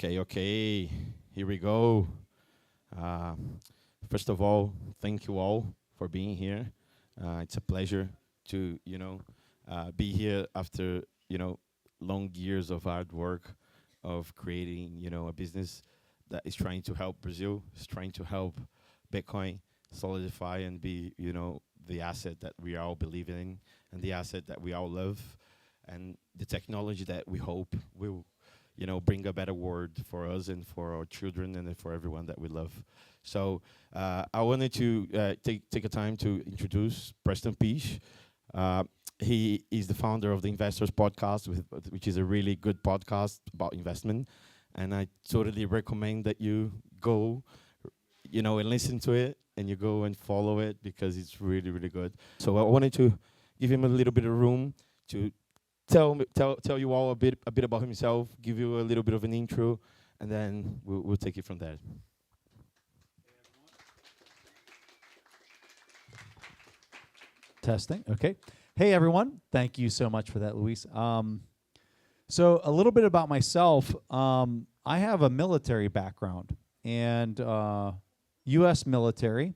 Okay. Here we go. Uh, First of all, thank you all for being here. It's a pleasure to, be here after, long years of hard work of creating, a business that is trying to help Brazil, is trying to help Bitcoin solidify and be, the asset that we all believe in and the asset that we all love and the technology that we hope will bring a better world for us and for our children and for everyone that we love. So I wanted to take a time to introduce Preston Pysh. He is the founder of the Investors Podcast, which is a really good podcast about investment. And I totally recommend that you go, and listen to it, and you go and follow it because it's really, really good. So I wanted to give him a little bit of room to tell you all a bit about himself, give you a little bit of an intro, and then we'll take it from there. Testing. Okay. Hey, everyone. Thank you so much for that, Luis. So a little bit about myself. I have a military background and U.S. military.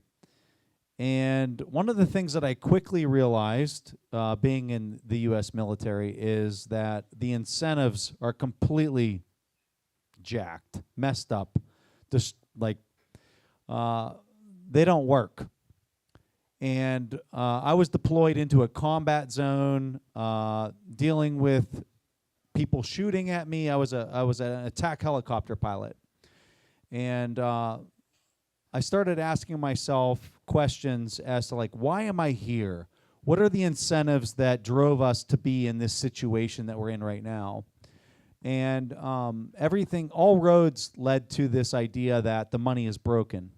And one of the things that I quickly realized, being in the U.S. military, is that the incentives are completely jacked, messed up, just like they don't work. And I was deployed into a combat zone, dealing with people shooting at me. I was an attack helicopter pilot, and I started asking myself questions as to why am I here? What are the incentives that drove us to be in this situation that we're in right now? And all roads led to this idea that the money is broken.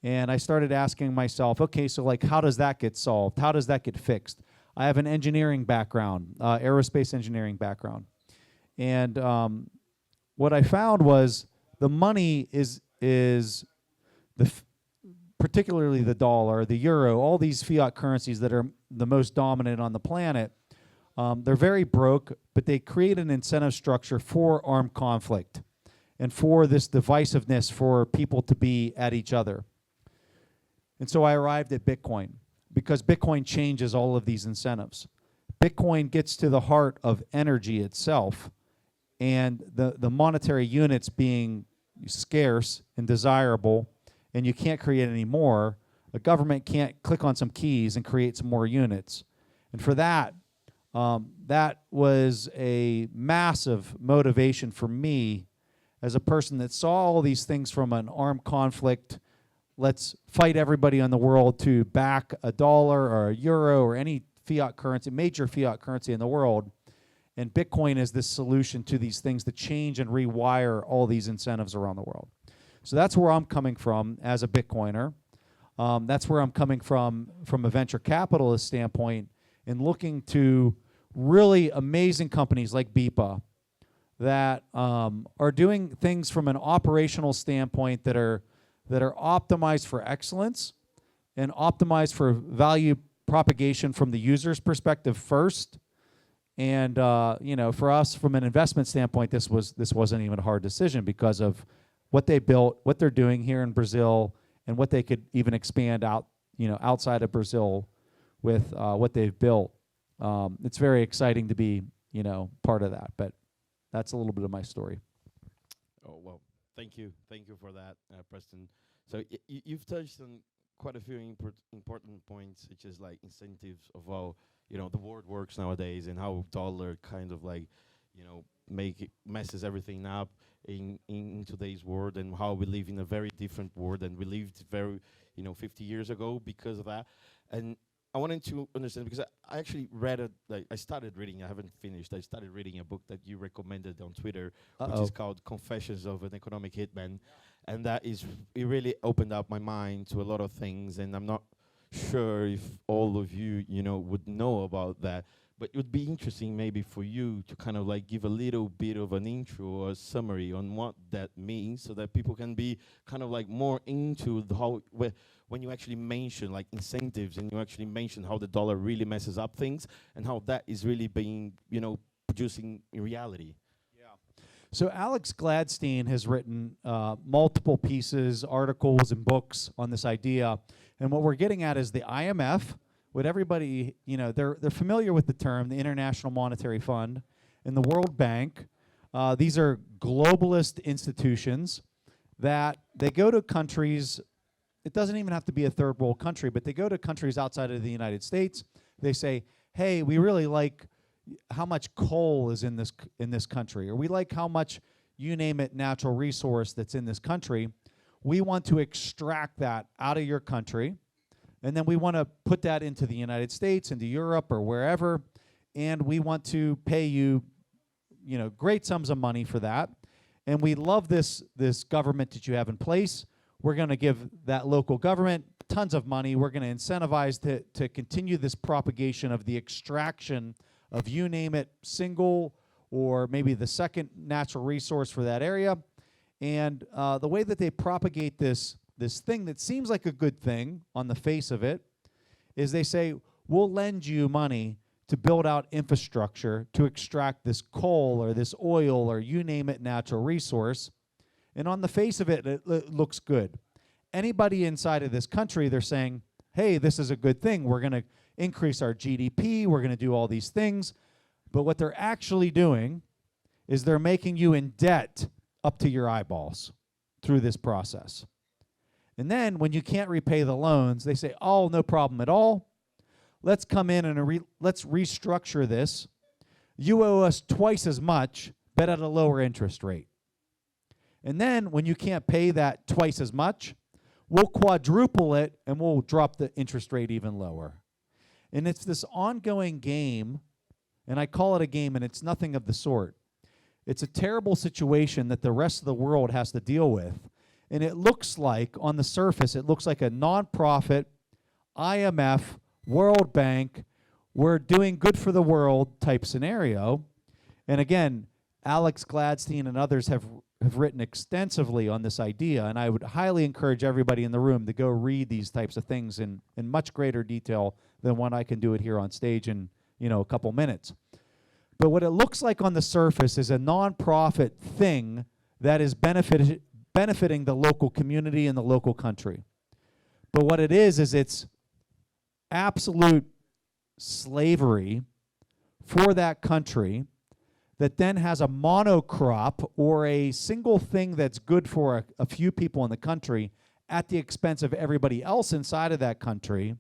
And I started asking myself, okay, so how does that get solved? How does that get fixed? I have an engineering background, aerospace engineering background. And what I found was the money is particularly the dollar, the euro, all these fiat currencies that are the most dominant on the planet, they're very broke, but they create an incentive structure for armed conflict and for this divisiveness for people to be at each other. And so I arrived at Bitcoin because Bitcoin changes all of these incentives. Bitcoin gets to the heart of energy itself, and the monetary units being scarce and desirable, and you can't create any more. A government can't click on some keys and create some more units. And for that, that was a massive motivation for me as a person that saw all these things from an armed conflict. Let's fight everybody in the world to back a dollar or a euro or any fiat currency, major fiat currency in the world. And Bitcoin is this solution to these things to change and rewire all these incentives around the world. So that's where I'm coming from as a Bitcoiner. That's where I'm coming from a venture capitalist standpoint, and looking to really amazing companies like Bipa that are doing things from an operational standpoint that are optimized for excellence and optimized for value propagation from the user's perspective first. And for us, from an investment standpoint, this wasn't even a hard decision because of what they built, what they're doing here in Brazil, and what they could even expand out, outside of Brazil with what they've built. It's very exciting to be, part of that. But that's a little bit of my story. Oh, well, thank you for that, Preston. So you've touched on quite a few important points, such as incentives of how the world works nowadays, and how dollar kind of messes everything up in today's world, and how we live in a very different world than we lived 50 years ago because of that. And I wanted to understand, because I actually read I started reading, I haven't finished, I started reading a book that you recommended on Twitter, which is called Confessions of an Economic Hitman. And it really opened up my mind to a lot of things, and I'm not sure if all of you, would know about that. But it would be interesting maybe for you to kind of give a little bit of an intro or a summary on what that means, so that people can be kind of more into when you actually mention incentives, and you actually mention how the dollar really messes up things and how that is really being, producing in reality. Yeah. So Alex Gladstein has written multiple pieces, articles, and books on this idea. And what we're getting at is the IMF. What everybody, they're familiar with the term, the International Monetary Fund, and the World Bank. These are globalist institutions that they go to countries. It doesn't even have to be a third world country, but they go to countries outside of the United States. They say, hey, we really like how much coal is in this country, or we like how much, you name it, natural resource that's in this country. We want to extract that out of your country, and then we want to put that into the United States, into Europe, or wherever, and we want to pay you, great sums of money for that. And we love this government that you have in place. We're going to give that local government tons of money. We're going to incentivize to continue this propagation of the extraction of, you name it, single or maybe the second natural resource for that area. And the way that they propagate this thing that seems like a good thing on the face of it is they say, we'll lend you money to build out infrastructure to extract this coal or this oil or, you name it, natural resource. And on the face of it, it looks good. Anybody inside of this country, they're saying, hey, this is a good thing. We're going to increase our GDP. We're going to do all these things. But what they're actually doing is they're making you in debt up to your eyeballs through this process. And then when you can't repay the loans, they say, oh, no problem at all. Let's come in and let's restructure this. You owe us twice as much, but at a lower interest rate. And then when you can't pay that twice as much, we'll quadruple it and we'll drop the interest rate even lower. And it's this ongoing game, and I call it a game, and it's nothing of the sort. It's a terrible situation that the rest of the world has to deal with. And it looks like, on the surface, it looks like a nonprofit, IMF, World Bank, we're doing good for the world type scenario. And again, Alex Gladstein and others have written extensively on this idea, and I would highly encourage everybody in the room to go read these types of things in much greater detail than when I can do it here on stage in a couple minutes. But what it looks like on the surface is a nonprofit thing that is benefiting the local community and the local country. But what it is it's absolute slavery for that country that then has a monocrop or a single thing that's good for a few people in the country at the expense of everybody else inside of that country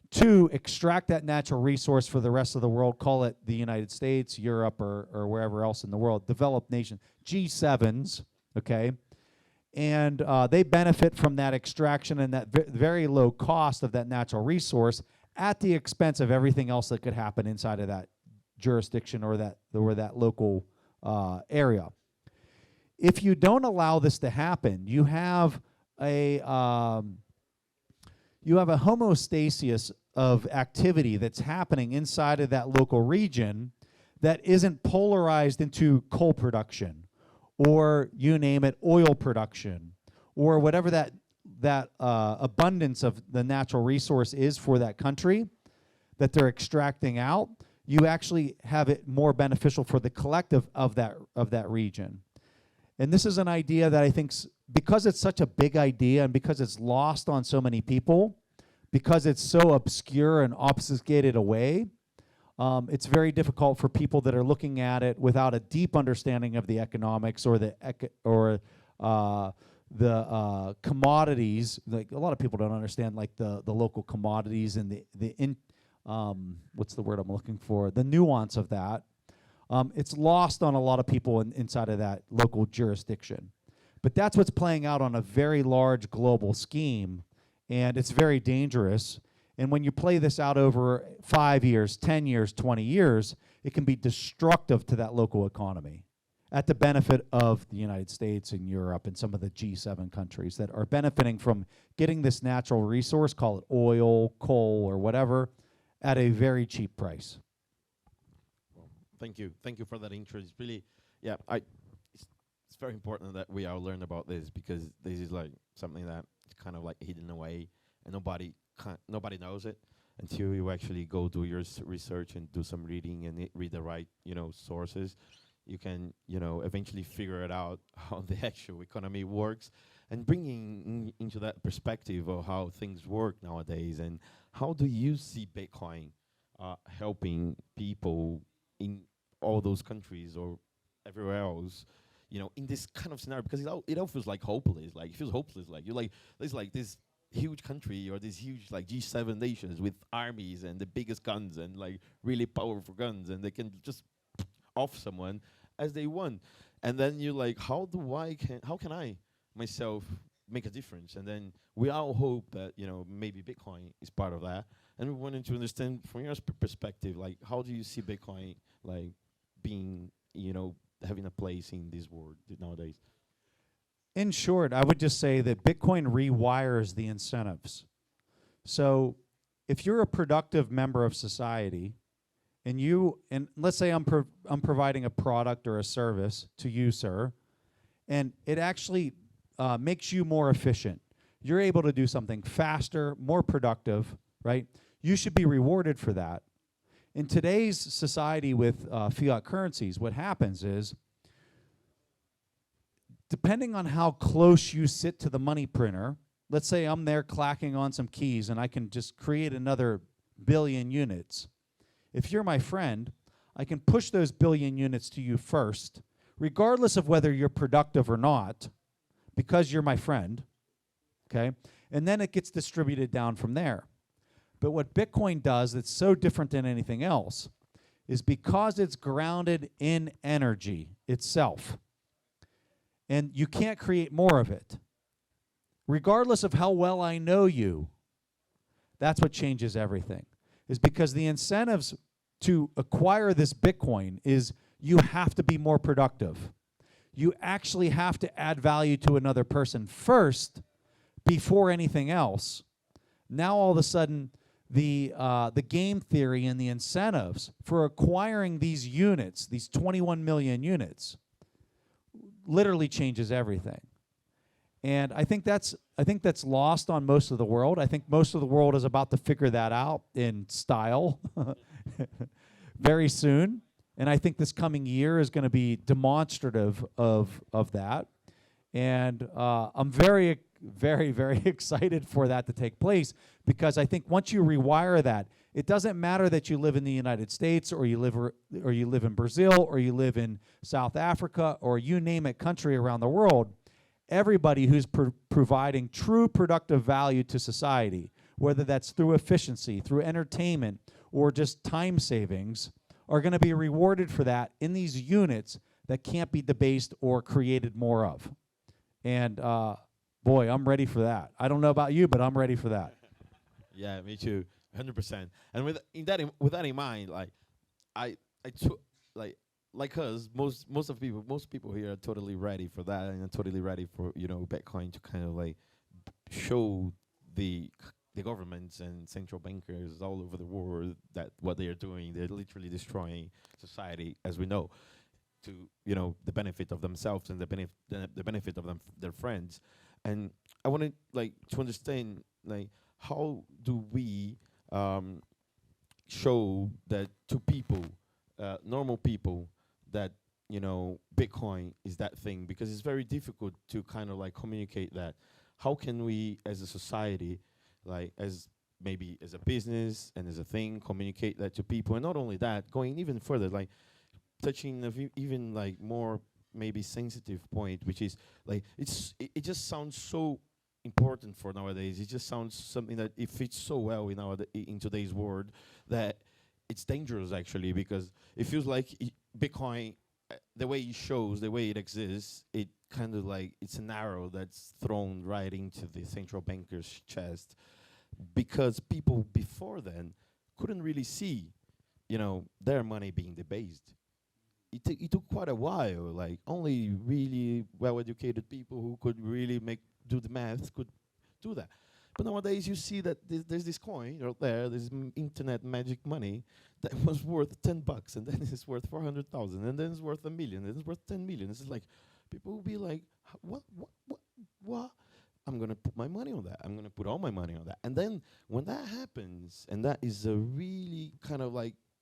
to extract that natural resource for the rest of the world, call it the United States, Europe, or wherever else in the world, developed nations, G7s, okay? And they benefit from that extraction and that very low cost of that natural resource at the expense of everything else that could happen inside of that jurisdiction or that local area. If you don't allow this to happen, you have a homeostasis of activity that's happening inside of that local region that isn't polarized into coal production or, you name it, oil production or whatever that abundance of the natural resource is for that country that they're extracting out. You actually have it more beneficial for the collective of that region. And this is an idea that I think, because it's such a big idea and because it's lost on so many people, because it's so obscure and obfuscated away, it's very difficult for people that are looking at it without a deep understanding of the economics or the commodities. Like, a lot of people don't understand like the local commodities and what's the word I'm looking for? The nuance of that. It's lost on a lot of people inside of that local jurisdiction. But that's what's playing out on a very large global scheme, and it's very dangerous. And when you play this out over 5 years, 10 years, 20 years, it can be destructive to that local economy at the benefit of the United States and Europe and some of the G7 countries that are benefiting from getting this natural resource, call it oil, coal, or whatever, at a very cheap price. Well, thank you for that intro. It's really, it's very important that we all learn about this, because this is like something that is kind of like hidden away, and nobody knows it until you actually go do your research and do some reading and read the right sources. you can, eventually figure it out how the actual economy works, and bringing into that perspective of how things work nowadays, and how do you see Bitcoin helping people in all those countries or everywhere else, in this kind of scenario, because it all feels like hopeless. Like it feels hopeless. Like you're like there's like this huge country or these huge like G7 nations with armies and the biggest guns and like really powerful guns, and they can just off someone as they want. And then you're like, how can I myself make a difference? And then we all hope that maybe Bitcoin is part of that. And we wanted to understand from your perspective, like how do you see Bitcoin like being having a place in this world nowadays? In short, I would just say that Bitcoin rewires the incentives. So if you're a productive member of society, and let's say I'm providing a product or a service to you, sir, and it actually makes you more efficient. You're able to do something faster, more productive, right? You should be rewarded for that. In today's society with fiat currencies, what happens is, depending on how close you sit to the money printer, let's say I'm there clacking on some keys and I can just create another billion units. If you're my friend, I can push those billion units to you first, regardless of whether you're productive or not, because you're my friend, okay? And then it gets distributed down from there. But what Bitcoin does that's so different than anything else is because it's grounded in energy itself, and you can't create more of it. Regardless of how well I know you, that's what changes everything. Is because the incentives to acquire this Bitcoin is you have to be more productive. You actually have to add value to another person first before anything else. Now all of a sudden, the game theory and the incentives for acquiring these units, these 21 million units, literally changes everything. And I think that's lost on most of the world. I think most of the world is about to figure that out in style very soon. And I think this coming year is going to be demonstrative of that. And I'm very, very, very excited for that to take place, because I think once you rewire that, it doesn't matter that you live in the United States or you live in Brazil or you live in South Africa or you name it, country around the world. Everybody who's providing true productive value to society, whether that's through efficiency, through entertainment, or just time savings, are going to be rewarded for that in these units that can't be debased or created more of. And boy, I'm ready for that. I don't know about you, but I'm ready for that. Yeah, me too, 100%. And with that in mind, like like us, most people here are totally ready for that, and are totally ready for Bitcoin to kind of like show the governments and central bankers all over the world that what they are doing, they're literally destroying society as we know, to the benefit of themselves and the benefit of their friends. And I wanted to understand how do we show that to people, normal people, that Bitcoin is that thing, because it's very difficult to kind of communicate that. How can we as a society, as maybe as a business and as a thing, communicate that to people? And not only that, going even further, touching even more maybe sensitive point, which is it just sounds so important for nowadays. It just sounds something that it fits so well in today's world that it's dangerous actually, because it feels like Bitcoin, the way it shows, the way it exists, it kind of it's an arrow that's thrown right into the central banker's chest, because people before then couldn't really see, their money being debased. It took quite a while. Only really well-educated people who could really do the math could do that. But nowadays you see that there's this coin out there, this internet magic money that was worth $10, and then it's worth 400,000, and then it's worth $1 million, and then it's worth 10 million. It's like people will be like, what? I'm gonna put my money on that. I'm gonna put all my money on that. And then when that happens, and that is a really kind of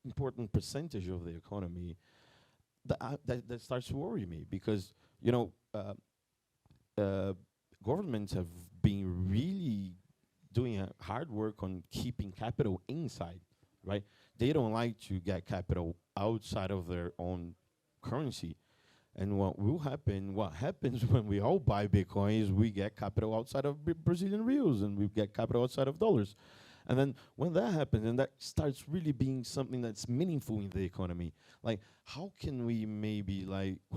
important percentage of the economy, that starts to worry me, because you know governments have been really doing hard work on keeping capital inside, right? They don't like to get capital outside of their own currency. And what happens when we all buy Bitcoin is we get capital outside of Brazilian reals, and we get capital outside of dollars. And then when that happens, and that starts really being something that's meaningful in the economy, like how can we maybe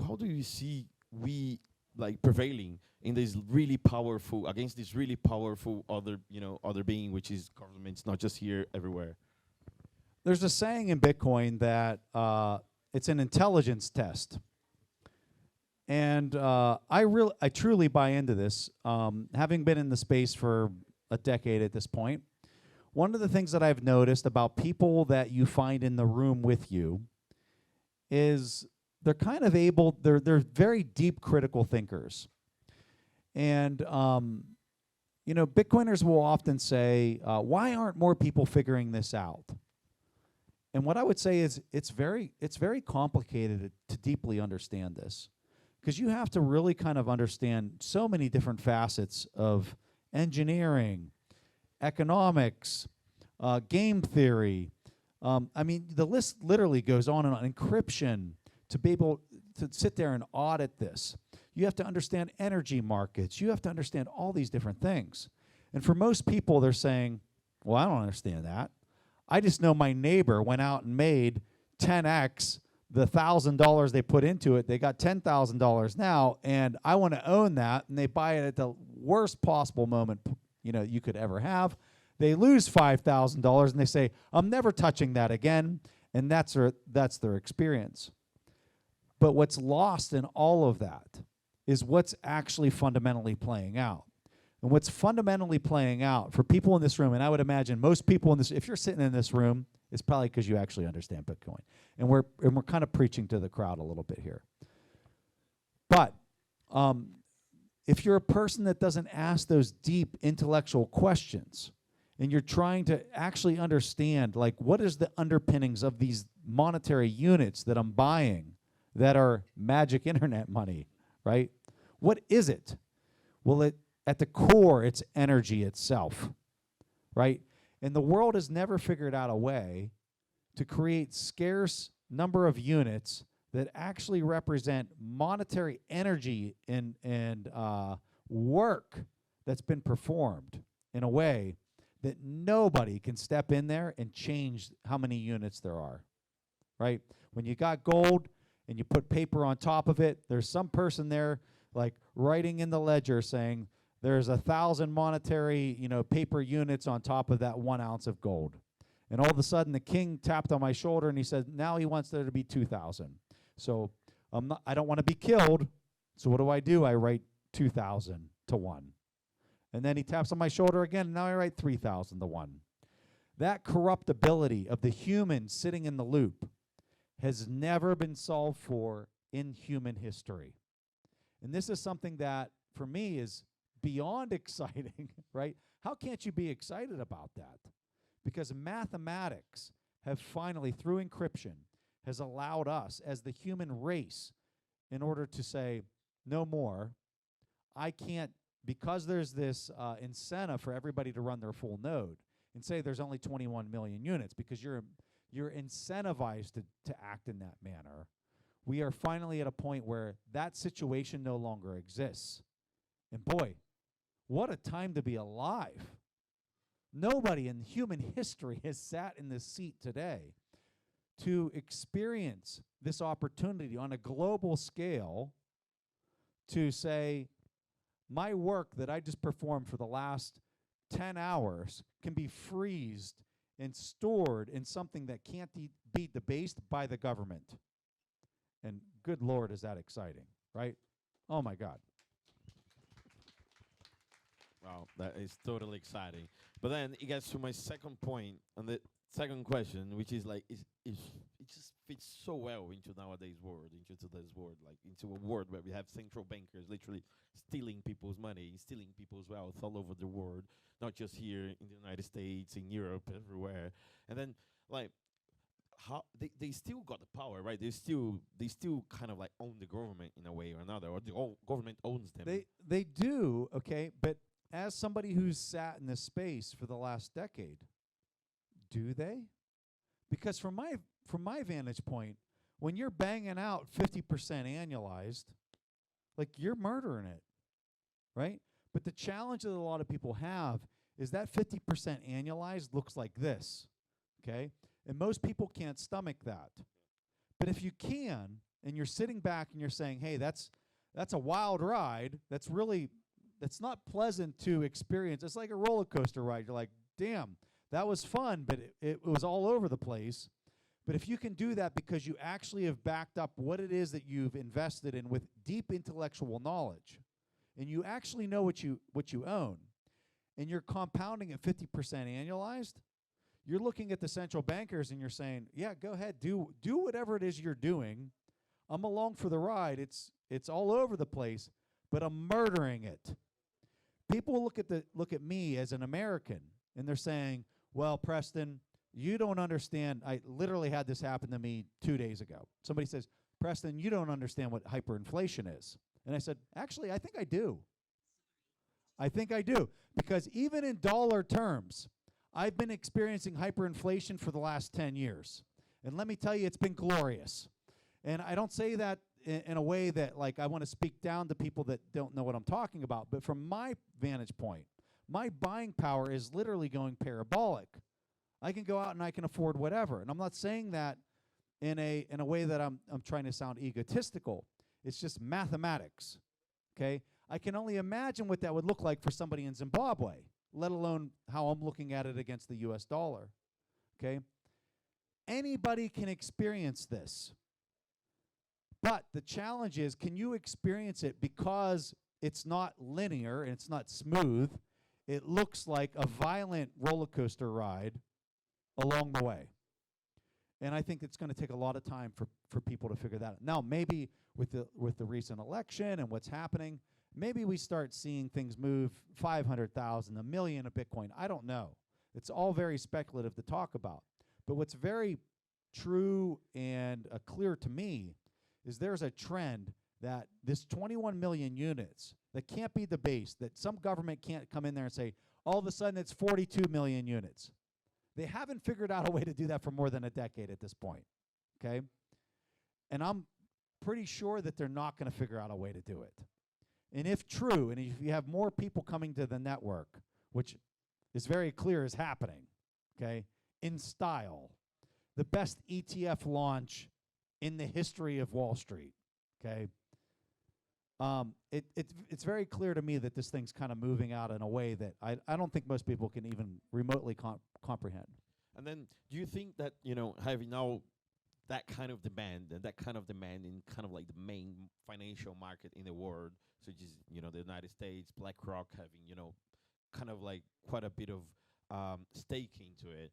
how do you see we prevailing in this really powerful, against this really powerful other being, which is governments, not just here, everywhere? There's a saying in Bitcoin that it's an intelligence test. And I truly buy into this. Having been in the space for a decade at this point, one of the things that I've noticed about people that you find in the room with you is they're kind of they're very deep critical thinkers. And, Bitcoiners will often say, why aren't more people figuring this out? And what I would say is it's very complicated to deeply understand this, because you have to really kind of understand so many different facets of engineering, economics, game theory. The list literally goes on and on. Encryption, to be able to sit there and audit this. You have to understand energy markets. You have to understand all these different things. And for most people, they're saying, well, I don't understand that. I just know my neighbor went out and made 10x the $1,000 they put into it. They got $10,000 now, and I want to own that. And they buy it at the worst possible moment you could ever have. They lose $5,000, and they say, I'm never touching that again. And that's their experience. But what's lost in all of that is what's actually fundamentally playing out. And what's fundamentally playing out for people in this room, and I would imagine most people in this, if you're sitting in this room, it's probably because you actually understand Bitcoin. And we're kind of preaching to the crowd a little bit here. But if you're a person that doesn't ask those deep intellectual questions, and you're trying to actually understand, what is the underpinnings of these monetary units that I'm buying that are magic internet money, right? What is it? Well, at the core, it's energy itself, right? And the world has never figured out a way to create scarce number of units that actually represent monetary energy and work that's been performed in a way that nobody can step in there and change how many units there are, right? When you got gold and you put paper on top of it, there's some person there writing in the ledger saying, there's 1,000 monetary, paper units on top of that 1 ounce of gold. And all of a sudden, the king tapped on my shoulder and he said, now he wants there to be 2,000. So I don't want to be killed. So what do? I write 2,000 to 1. And then he taps on my shoulder again, and now I write 3,000 to 1. That corruptibility of the human sitting in the loop has never been solved for in human history. And this is something that, for me, is beyond exciting, right? How can't you be excited about that? Because mathematics have finally, through encryption, has allowed us as the human race, in order to say, no more, I can't, because there's this incentive for everybody to run their full node, and say there's only 21 million units, because you're incentivized to act in that manner. We are finally at a point where that situation no longer exists. And boy, what a time to be alive. Nobody in human history has sat in this seat today to experience this opportunity on a global scale to say, my work that I just performed for the last 10 hours can be freezed and stored in something that can't be debased by the government. And good Lord, is that exciting, right? Oh my God. Wow, that is totally exciting. But then it gets to my second point and the second question, which is it just fits so well into nowadays world, into today's world, into a world where we have central bankers literally stealing people's money, stealing people's wealth all over the world, not just here in the United States, in Europe, everywhere. And then how they still got the power, right? They still kind of like own the government in a way or another, or the government owns them. They do, okay, but as somebody who's sat in this space for the last decade, do they? Because from my vantage point, when you're banging out 50% annualized, like you're murdering it, right? But the challenge that a lot of people have is that 50% annualized looks like this, okay? And most people can't stomach that. But if you can, and you're sitting back and you're saying, hey, that's a wild ride, that's not pleasant to experience. It's like a roller coaster ride. You're like, damn, that was fun, but it was all over the place. But if you can do that because you actually have backed up what it is that you've invested in with deep intellectual knowledge, and you actually know what you own, and you're compounding at 50% annualized, you're looking at the central bankers and you're saying, yeah, go ahead, do whatever it is you're doing. I'm along for the ride. It's all over the place, but I'm murdering it. People look at me as an American, and they're saying, well, Preston, you don't understand. I literally had this happen to me 2 days ago. Somebody says, Preston, you don't understand what hyperinflation is. And I said, actually, I think I do. I think I do. Because even in dollar terms, I've been experiencing hyperinflation for the last 10 years. And let me tell you, it's been glorious. And I don't say that in a way that like I want to speak down to people that don't know what I'm talking about. But from my vantage point, my buying power is literally going parabolic. I can go out and I can afford whatever. And I'm not saying that in a way that I'm trying to sound egotistical. It's just mathematics. Okay? I can only imagine what that would look like for somebody in Zimbabwe, let alone how I'm looking at it against the US dollar. Okay? Anybody can experience this. But the challenge is, can you experience it because it's not linear and it's not smooth? It looks like a violent roller coaster ride along the way. And I think it's going to take a lot of time for people to figure that out. Now, maybe with the recent election and what's happening, maybe we start seeing things move 500,000, 1 million of Bitcoin. I don't know. It's all very speculative to talk about. But what's very true and clear to me is there's a trend that this 21 million units that can't be the base, that some government can't come in there and say, all of a sudden it's 42 million units. They haven't figured out a way to do that for more than a decade at this point, okay? And I'm pretty sure that they're not going to figure out a way to do it. And if true, and if you have more people coming to the network, which is very clear is happening, okay, in style, the best ETF launch in the history of Wall Street, okay? It's very clear to me that this thing's kind of moving out in a way that I don't think most people can even remotely comprehend. And then do you think that, you know, having now that kind of demand and that kind of demand in kind of like the main financial market in the world, such as, you know, the United States, BlackRock having, you know, kind of like quite a bit of stake into it,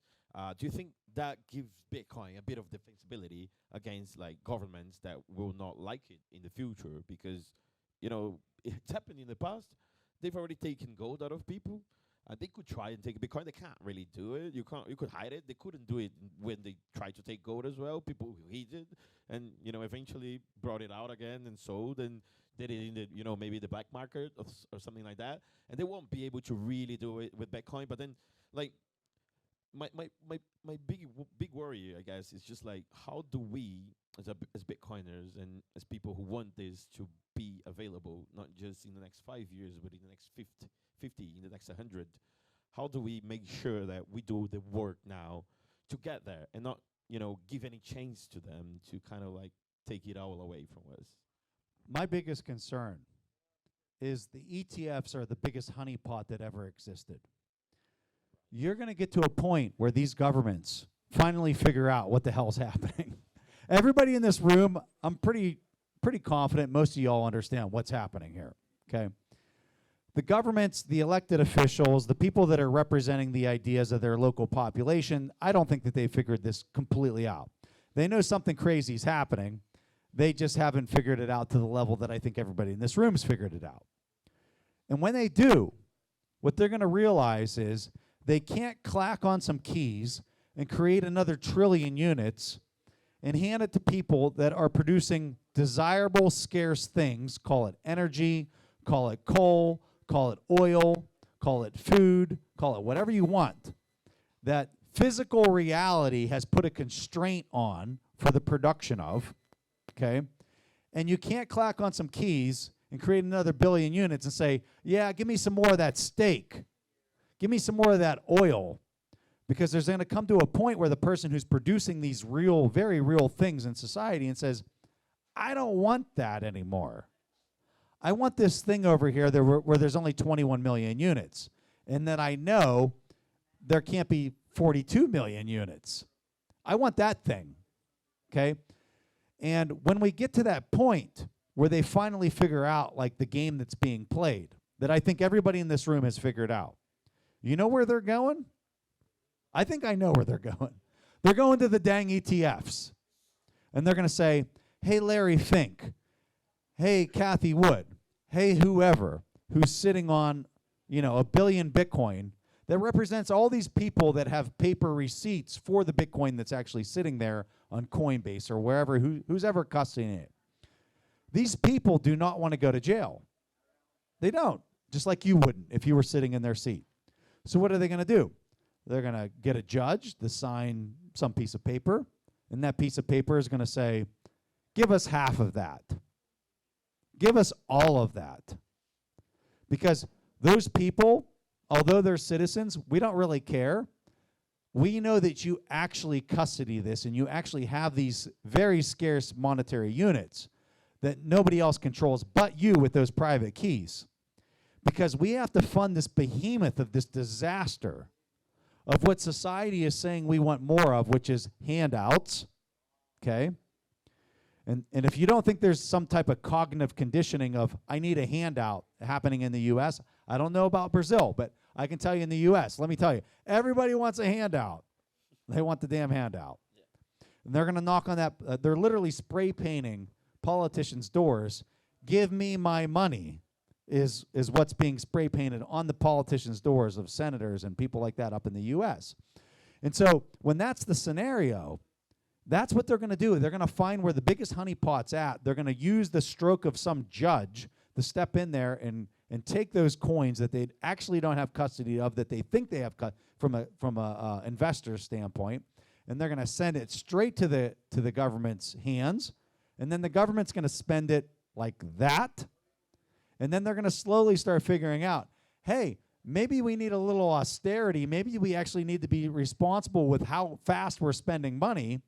do you think that gives Bitcoin a bit of defensibility against like governments that will not like it in the future? Because, you know, it's happened in the past. They've already taken gold out of people. They could try and take Bitcoin. They can't really do it. You could hide it. They couldn't do it when they tried to take gold as well. People who hated, and you know, eventually brought it out again and sold and did it in the, you know, maybe the black market or something like that. And they won't be able to really do it with Bitcoin. But then, like, my big worry, I guess, is just like, how do we as Bitcoiners and as people who want this to be available, not just in the next 5 years, but in the next 50, in the next 100, how do we make sure that we do the work now to get there and not, you know, give any chance to them to kind of like take it all away from us? My biggest concern is the ETFs are the biggest honeypot that ever existed. You're going to get to a point where these governments finally figure out what the hell's happening. Everybody in this room, I'm pretty confident most of y'all understand what's happening here, okay? The governments, the elected officials, the people that are representing the ideas of their local population, I don't think that they figured this completely out. They know something crazy is happening. They just haven't figured it out to the level that I think everybody in this room has figured it out. And when they do, what they're going to realize is they can't clack on some keys. and create another trillion units and hand it to people that are producing desirable, scarce things, call it energy, call it coal, call it oil, call it food, call it whatever you want, that physical reality has put a constraint on for the production of, okay? And you can't clack on some keys and create another billion units and say, yeah, give me some more of that steak. Give me some more of that oil. Because there's going to come to a point where the person who's producing these real, very real things in society and says, I don't want that anymore. I want this thing over here where there's only 21 million units. And that I know there can't be 42 million units. I want that thing. Okay? And when we get to that point where they finally figure out like the game that's being played, that I think everybody in this room has figured out. You know where they're going? I think I know where they're going. They're going to the dang ETFs. And they're going to say, hey, Larry Fink, hey, Kathy Wood, hey, whoever who's sitting on, a billion Bitcoin that represents all these people that have paper receipts for the Bitcoin that's actually sitting there on Coinbase or wherever, who's ever custodying it. These people do not want to go to jail. They don't, just like you wouldn't if you were sitting in their seat. So what are they going to do? They're going to get a judge to sign some piece of paper, and that piece of paper is going to say, give us half of that. Give us all of that. Because those people, although they're citizens, we don't really care. We know that you actually custody this, and you actually have these very scarce monetary units that nobody else controls but you with those private keys. Because we have to fund this behemoth of this disaster of what society is saying we want more of, which is handouts, okay? And if you don't think there's some type of cognitive conditioning of, I need a handout happening in the U.S., I don't know about Brazil, but I can tell you in the U.S., let me tell you, everybody wants a handout. They want the damn handout. Yeah. And they're going to knock on that. They're literally spray painting politicians' doors. Give me my money. Is what's being spray painted on the politicians' doors of senators and people like that up in the U.S. And so when that's the scenario, that's what they're going to do. They're going to find where the biggest honeypot's at. They're going to use the stroke of some judge to step in there and take those coins that they actually don't have custody of, that they think they have from a investor standpoint, and they're going to send it straight to the government's hands, and then the government's going to spend it like that. And then they're going to slowly start figuring out, hey, maybe we need a little austerity. Maybe we actually need to be responsible with how fast we're spending money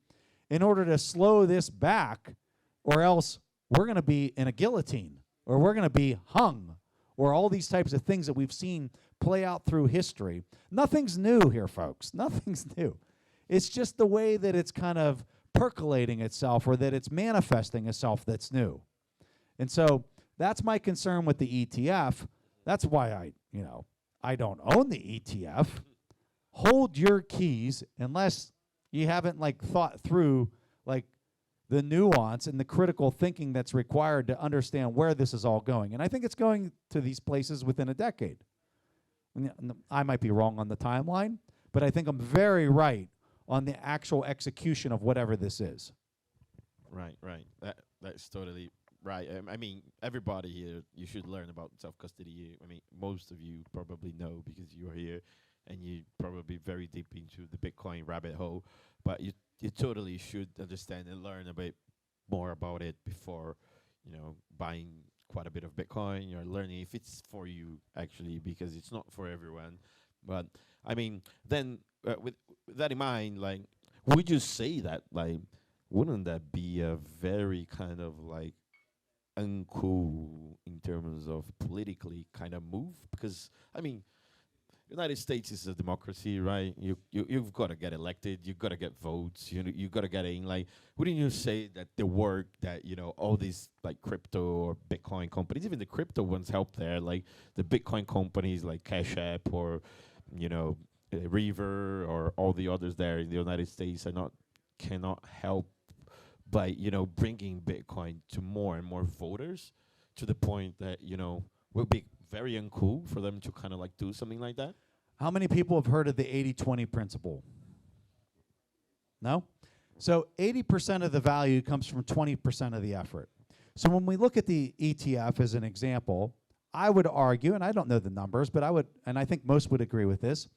in order to slow this back, or else we're going to be in a guillotine, or we're going to be hung, or all these types of things that we've seen play out through history. Nothing's new here, folks. Nothing's new. It's just the way that it's kind of percolating itself, or that it's manifesting itself, that's new. And so that's my concern with the ETF. That's why I don't own the ETF. Hold your keys unless you haven't thought through the nuance and the critical thinking that's required to understand where this is all going. And I think it's going to these places within a decade. And I might be wrong on the timeline, but I think I'm very right on the actual execution of whatever this is. Right. That's totally right. I mean, everybody here, you should learn about self-custody. I mean, most of you probably know because you're here and you're probably very deep into the Bitcoin rabbit hole. But you totally should understand and learn a bit more about it before, buying quite a bit of Bitcoin. You're learning if it's for you, actually, because it's not for everyone. But, I mean, then with that in mind, would you say that, wouldn't that be a very kind of uncool in terms of politically kind of move? Because I mean, United States is a democracy, right? You've got to get elected, you've got to get votes, you got to get in. Wouldn't you say that the work that all these crypto or Bitcoin companies, even the crypto ones, help there, the Bitcoin companies like Cash App or River or all the others there in the United States cannot help by bringing Bitcoin to more and more voters, to the point that will be very uncool for them to kind of do something like that? How many people have heard of the 80-20 principle? No? So 80% of the value comes from 20% of the effort. So when we look at the ETF as an example, I would argue, and I don't know the numbers, but I would, and I think most would agree with this,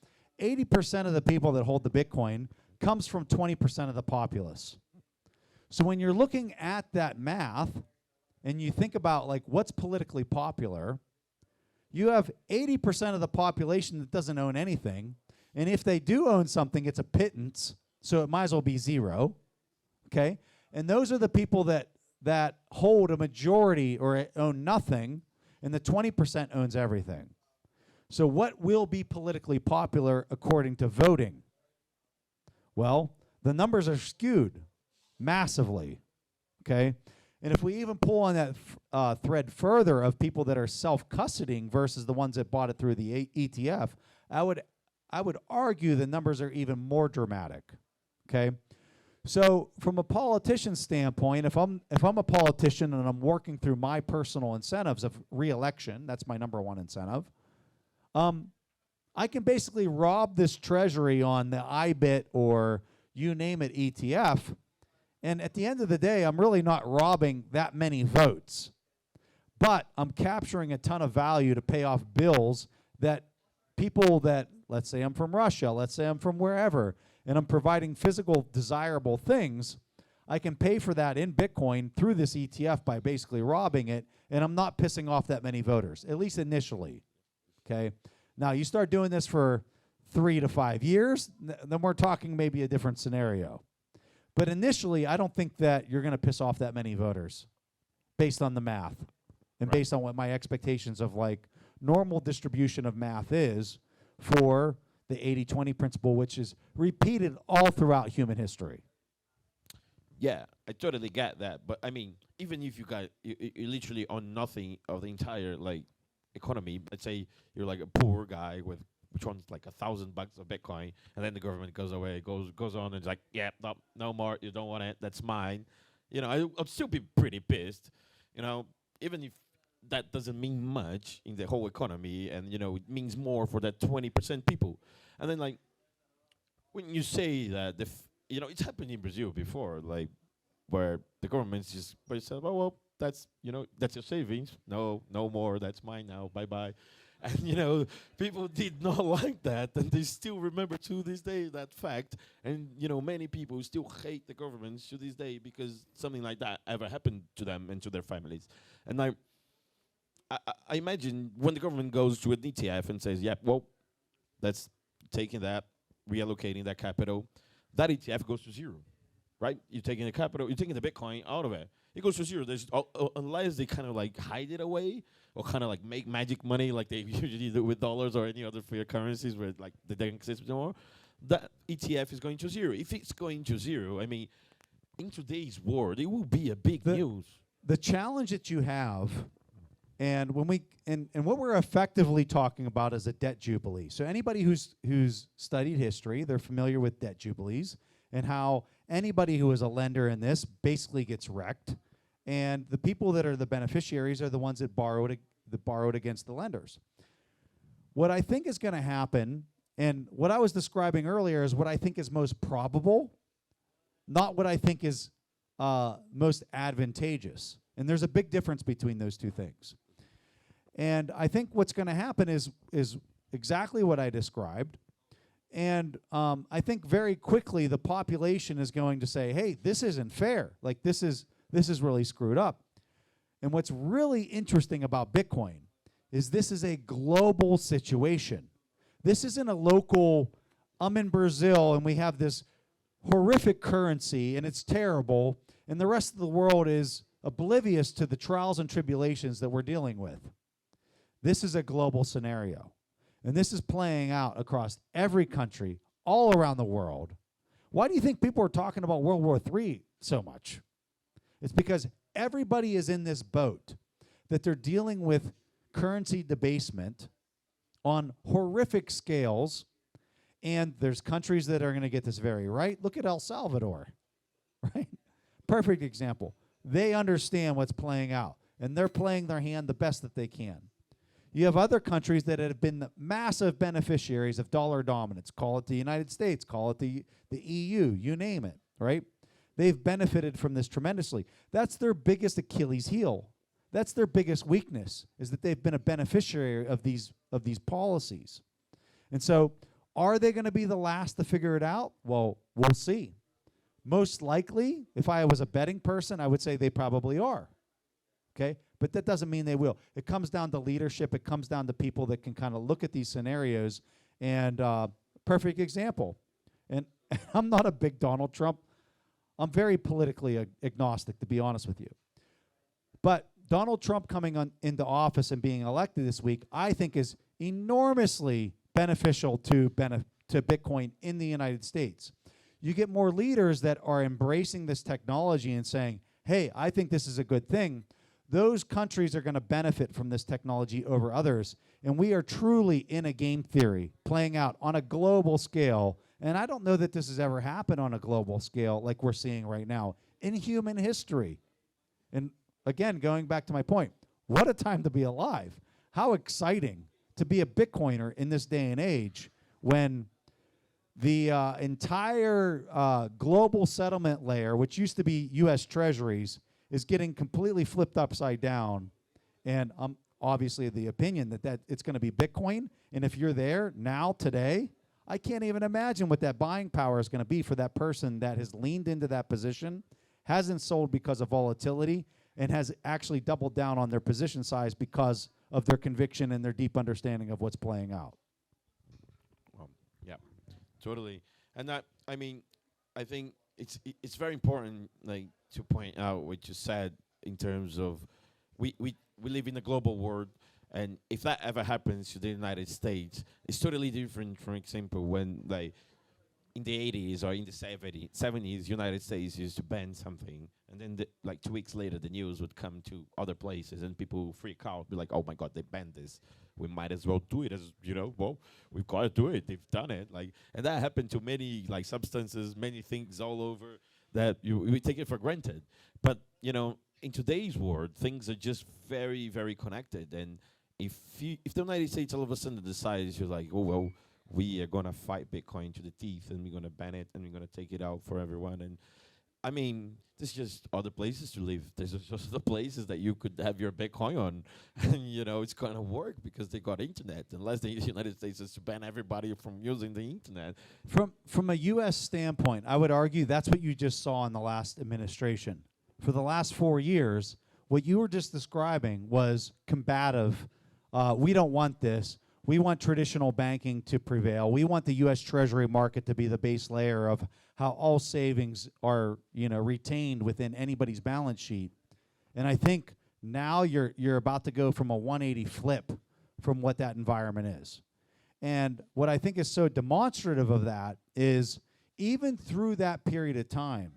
80% of the people that hold the Bitcoin comes from 20% of the populace. So when you're looking at that math and you think about like what's politically popular, you have 80% of the population that doesn't own anything, and if they do own something, it's a pittance, so it might as well be zero, okay? And those are the people that hold a majority or own nothing, and the 20% owns everything. So what will be politically popular according to voting? Well, the numbers are skewed massively, okay? And if we even pull on that thread further of people that are self-custodying versus the ones that bought it through the ETF, I would argue the numbers are even more dramatic, okay? So from a politician's standpoint, if I'm a politician and I'm working through my personal incentives of re-election, that's my number one incentive, I can basically rob this treasury on the IBIT or you name it ETF, and at the end of the day, I'm really not robbing that many votes. But I'm capturing a ton of value to pay off bills that people that, let's say I'm from Russia, let's say I'm from wherever, and I'm providing physical desirable things, I can pay for that in Bitcoin through this ETF by basically robbing it, and I'm not pissing off that many voters, at least initially, okay? Now, you start doing this for 3 to 5 years, then we're talking maybe a different scenario. But initially, I don't think that you're going to piss off that many voters based on the math and based on what my expectations of like normal distribution of math is for the 80-20 principle, which is repeated all throughout human history. Yeah, I totally get that. But I mean, even if you literally own nothing of the entire like economy, let's say you're like a poor guy with which owns like $1,000 of Bitcoin, and then the government goes away, goes on, and it's like, yeah, no more, you don't want it, that's mine. You know, I'd still be pretty pissed. You know, even if that doesn't mean much in the whole economy, and you know, it means more for that 20% people. And then like, when you say that, you know, it's happened in Brazil before, like where the government's just said, oh well, that's, you know, that's your savings. No more. That's mine now. Bye bye. And you know, people did not like that, and they still remember to this day that fact. And you know, many people still hate the government to this day because something like that ever happened to them and to their families. And I imagine when the government goes to an ETF and says, "Yeah, well, that's taking that, reallocating that capital," that ETF goes to zero, right? You're taking the capital, you're taking the Bitcoin out of it. It goes to zero. There's unless they kind of like hide it away or kind of like make magic money like they usually do with dollars or any other fiat currencies where like they don't exist anymore. That ETF is going to zero. If it's going to zero, I mean, in today's world, it will be a big news. The challenge that you have, and when we and what we're effectively talking about is a debt jubilee. So anybody who's studied history, they're familiar with debt jubilees and how anybody who is a lender in this basically gets wrecked, and the people that are the beneficiaries are the ones that borrowed against the lenders. What I think is going to happen, and what I was describing earlier, is what I think is most probable, not what I think is most advantageous. And there's a big difference between those two things. And I think what's going to happen is exactly what I described. And I think very quickly the population is going to say, hey, this isn't fair. Like, this is really screwed up. And what's really interesting about Bitcoin is this is a global situation. This isn't a local, I'm in Brazil and we have this horrific currency and it's terrible, and the rest of the world is oblivious to the trials and tribulations that we're dealing with. This is a global scenario. And this is playing out across every country, all around the world. Why do you think people are talking about World War III so much? It's because everybody is in this boat, that they're dealing with currency debasement on horrific scales, and there's countries that are going to get this very right. Look at El Salvador, right? Perfect example. They understand what's playing out, and they're playing their hand the best that they can. You have other countries that have been the massive beneficiaries of dollar dominance. Call it the United States, call it the EU, you name it, right? They've benefited from this tremendously. That's their biggest Achilles heel. That's their biggest weakness, is that they've been a beneficiary of these policies. And so, are they going to be the last to figure it out? Well, we'll see. Most likely, if I was a betting person, I would say they probably are. Okay? But that doesn't mean they will. It comes down to leadership. It comes down to people that can kind of look at these scenarios. And perfect example. And I'm not a big Donald Trump. I'm very politically agnostic, to be honest with you. But Donald Trump coming into office and being elected this week, I think is enormously beneficial to Bitcoin in the United States. You get more leaders that are embracing this technology and saying, hey, I think this is a good thing. Those countries are going to benefit from this technology over others. And we are truly in a game theory playing out on a global scale. And I don't know that this has ever happened on a global scale like we're seeing right now in human history. And again, going back to my point, what a time to be alive. How exciting to be a Bitcoiner in this day and age when the entire global settlement layer, which used to be U.S. Treasuries, is getting completely flipped upside down. And I'm obviously of the opinion that it's going to be Bitcoin. And if you're there now, today, I can't even imagine what that buying power is going to be for that person that has leaned into that position, hasn't sold because of volatility, and has actually doubled down on their position size because of their conviction and their deep understanding of what's playing out. Yeah, totally. And that, I mean, I think it's very important, like, to point out what you said in terms of we live in a global world, and if that ever happens to the United States, it's totally different. For example, when, like, in the 80s or in the 70s, United States used to ban something, and then like 2 weeks later, the news would come to other places, and people freak out, be like, "Oh my God, they banned this. We might as well do it as well, we've got to do it. They've done it." Like, and that happened to many, like, substances, many things all over that we take it for granted. But in today's world, things are just very, very connected. And if the United States all of a sudden decides, you're like, "Oh well, we are going to fight Bitcoin to the teeth, and we're going to ban it, and we're going to take it out for everyone." And I mean, there's just other places to live. There's just the places that you could have your Bitcoin on, and it's going to work because they got internet. Unless the United States is to ban everybody from using the internet. From a U.S. standpoint, I would argue that's what you just saw in the last administration. For the last 4 years, what you were just describing was combative. We don't want this. We want traditional banking to prevail. We want the U.S. Treasury market to be the base layer of how all savings are, retained within anybody's balance sheet. And I think now you're about to go from a 180 flip from what that environment is. And what I think is so demonstrative of that is even through that period of time,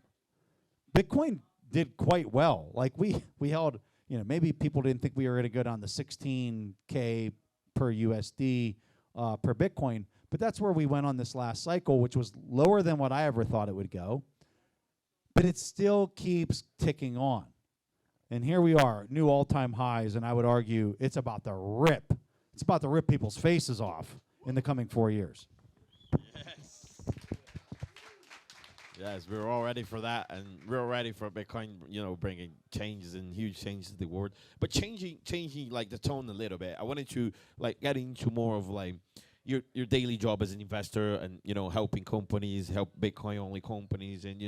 Bitcoin did quite well. Like we held, maybe people didn't think we were going to go down to 16K per USD per Bitcoin, but that's where we went on this last cycle, which was lower than what I ever thought it would go. But it still keeps ticking on. And here we are, new all-time highs, and I would argue it's about to rip. It's about to rip people's faces off in the coming 4 years. Yes, we're all ready for that, and we're all ready for Bitcoin, bringing changes and huge changes to the world. But changing like the tone a little bit. I wanted to get into more of like your daily job as an investor, and helping companies, help Bitcoin only companies, and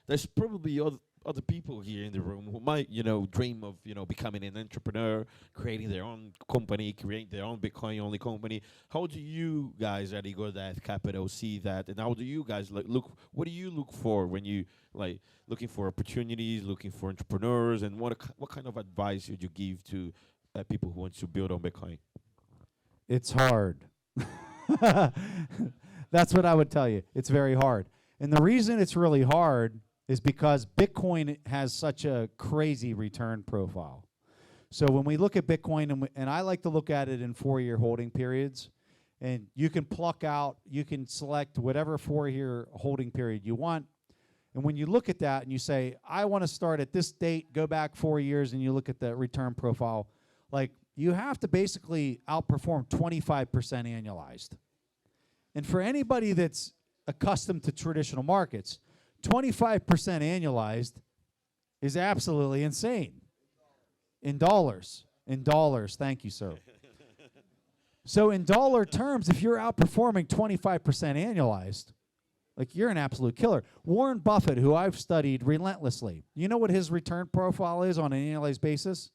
there's probably other people here in the room who might dream of becoming an entrepreneur, creating their own company, creating their own Bitcoin only company. How do you guys at Ego That Capital see that, and how do you guys look? What do you look for when you looking for opportunities, looking for entrepreneurs, and what kind of advice would you give to people who want to build on Bitcoin? It's hard. That's what I would tell you. It's very hard. And the reason it's really hard is because Bitcoin has such a crazy return profile. So when we look at Bitcoin, and I like to look at it in 4-year holding periods, and you can you can select whatever 4-year holding period you want. And when you look at that and you say, I want to start at this date, go back 4 years, and you look at the return profile, like you have to basically outperform 25% annualized. And for anybody that's accustomed to traditional markets, 25% annualized is absolutely insane. In dollars. In dollars. Thank you, sir. So in dollar terms, if you're outperforming 25% annualized, like, you're an absolute killer. Warren Buffett, who I've studied relentlessly, you know what his return profile is on an annualized basis?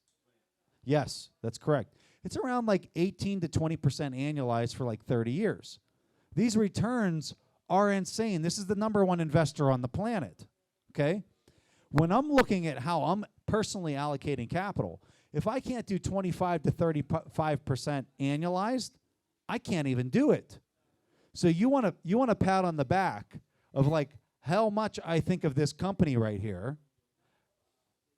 Yes, that's correct. It's around like 18 to 20% annualized for like 30 years. These returns are insane. This is the #1 investor on the planet, okay? When I'm looking at how I'm personally allocating capital, if I can't do 25 to 35% annualized, I can't even do it. So you want to pat on the back of like how much I think of this company right here.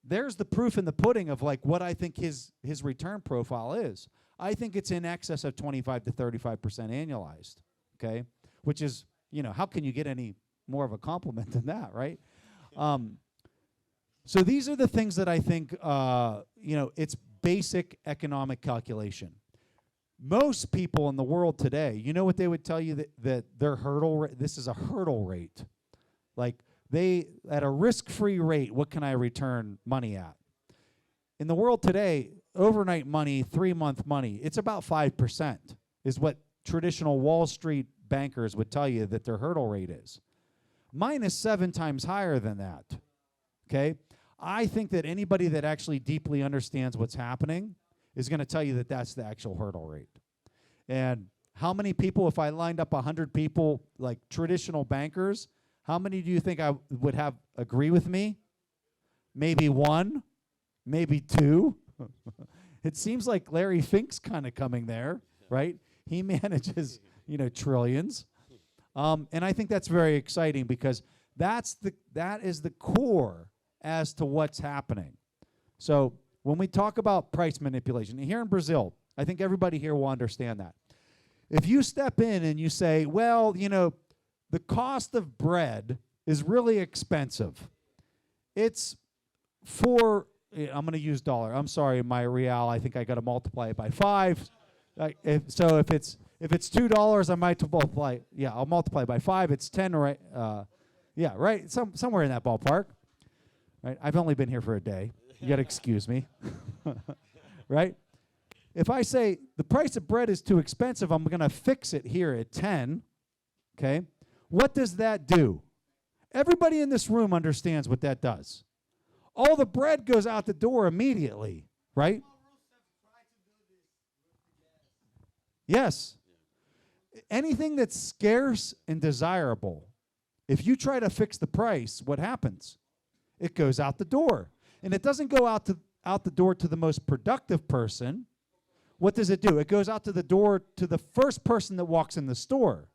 There's the proof in the pudding of like what I think his return profile is. I think it's in excess of 25 to 35% annualized, okay? Which is, how can you get any more of a compliment than that, right? So these are the things that I think, it's basic economic calculation. Most people in the world today, you know what they would tell you that their hurdle rate, this is a hurdle rate. Like, at a risk-free rate, what can I return money at? In the world today, overnight money, 3-month money, it's about 5% is what traditional Wall Street bankers would tell you that their hurdle rate is. Mine is 7 times higher than that, okay? I think that anybody that actually deeply understands what's happening is going to tell you that that's the actual hurdle rate. And how many people, if I lined up 100 people, like traditional bankers, how many do you think I would have agree with me? Maybe 1, maybe 2. It seems like Larry Fink's kind of coming there, right? He manages, trillions. And I think that's very exciting because that is the core as to what's happening. So when we talk about price manipulation, here in Brazil, I think everybody here will understand that. If you step in and you say, well, the cost of bread is really expensive. It's I'm going to use dollar. I'm sorry, my real, I think I got to multiply it by 5. So if it's $2, I might multiply. Yeah, I'll multiply by 5. It's 10, right? Yeah, right. Somewhere in that ballpark. Right. I've only been here for a day. You got to excuse me. Right? If I say the price of bread is too expensive, I'm going to fix it here at 10. Okay? What does that do? Everybody in this room understands what that does. All the bread goes out the door immediately, right? Yes. Anything that's scarce and desirable, if you try to fix the price, what happens? It goes out the door. And it doesn't go out the door to the most productive person. What does it do? It goes out to the door to the first person that walks in the store.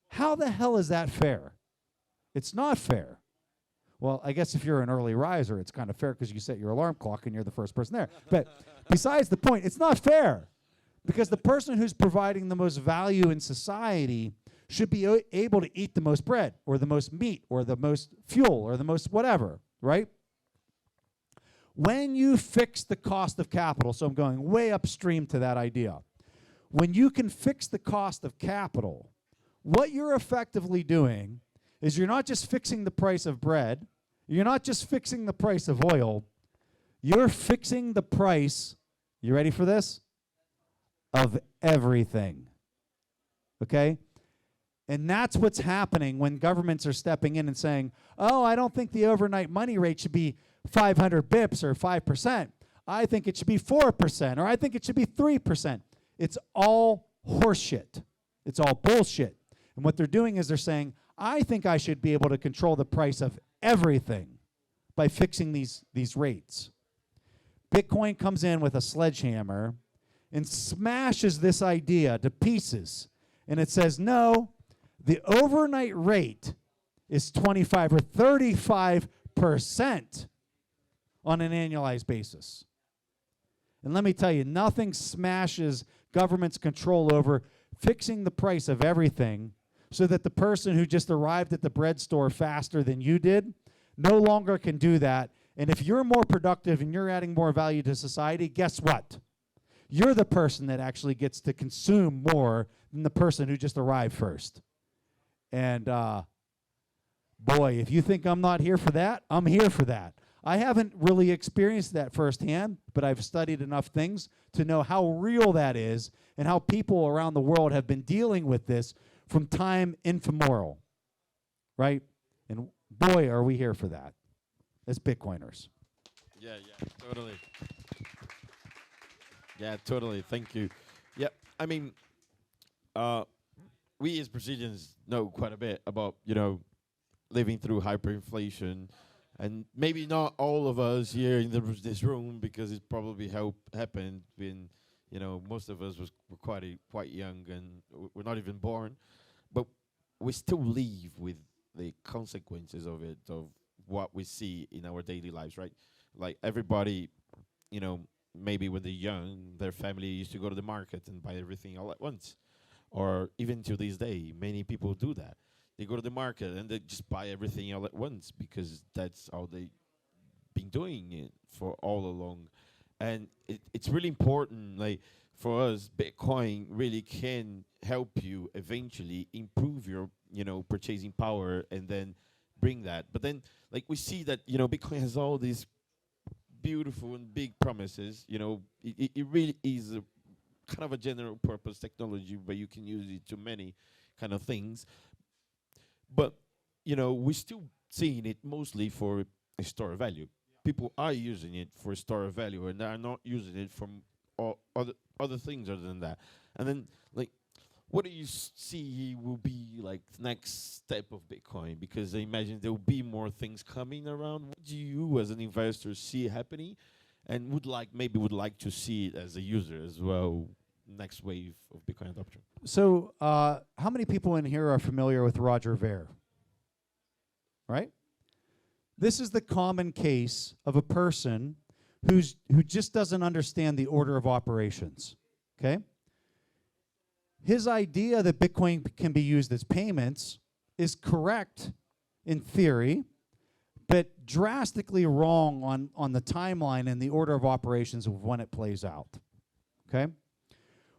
How the hell is that fair? It's not fair. Well, I guess if you're an early riser, it's kind of fair because you set your alarm clock and you're the first person there. But besides the point, it's not fair because the person who's providing the most value in society should be able to eat the most bread or the most meat or the most fuel or the most whatever, right? When you fix the cost of capital, so I'm going way upstream to that idea. When you can fix the cost of capital, what you're effectively doing is you're not just fixing the price of bread, you're not just fixing the price of oil, you're fixing the price, you ready for this? Of everything. Okay? And that's what's happening when governments are stepping in and saying, oh, I don't think the overnight money rate should be 500 bips or 5%. I think it should be 4%, or I think it should be 3%. It's all horseshit. It's all bullshit. And what they're doing is they're saying, I think I should be able to control the price of everything by fixing these rates. Bitcoin comes in with a sledgehammer and smashes this idea to pieces. And it says, no, the overnight rate is 25 or 35% on an annualized basis. And let me tell you, nothing smashes government's control over fixing the price of everything so that the person who just arrived at the bread store faster than you did no longer can do that. And if you're more productive and you're adding more value to society, guess what? you're the person that actually gets to consume more than the person who just arrived first. And boy, if you think I'm not here for that, I'm here for that. I haven't really experienced that firsthand, but I've studied enough things to know how real that is and how people around the world have been dealing with this from time immemorial, right? And boy, are we here for that as Bitcoiners. Yeah, totally. Yeah, totally. Thank you. Yeah, I mean, we as Brazilians know quite a bit about, living through hyperinflation. And maybe not all of us here in this room, because it probably happened when, most of us were quite young and we're not even born. But we still live with the consequences of it, of what we see in our daily lives, right? Like everybody, maybe when they're young, their family used to go to the market and buy everything all at once. Or even to this day, many people do that. They go to the market and they just buy everything all at once because that's how they've been doing it for all along. And it's really important, like for us, Bitcoin really can help you eventually improve your, purchasing power and then bring that. But then, like we see that, Bitcoin has all these beautiful and big promises. It really is a kind of a general purpose technology where you can use it to many kind of things. But, we're still seeing it mostly for a store of value. People are using it for a store of value, and they are not using it for other things other than that. And then, like, what do you see will be, like, the next step of Bitcoin? Because I imagine there will be more things coming around. What do you, as an investor, see happening? And would like to see it as a user as well, next wave of Bitcoin adoption? So, how many people in here are familiar with Roger Ver? Right? This is the common case of a person who just doesn't understand the order of operations. Okay? His idea that Bitcoin can be used as payments is correct in theory, but drastically wrong on the timeline and the order of operations of when it plays out. Okay?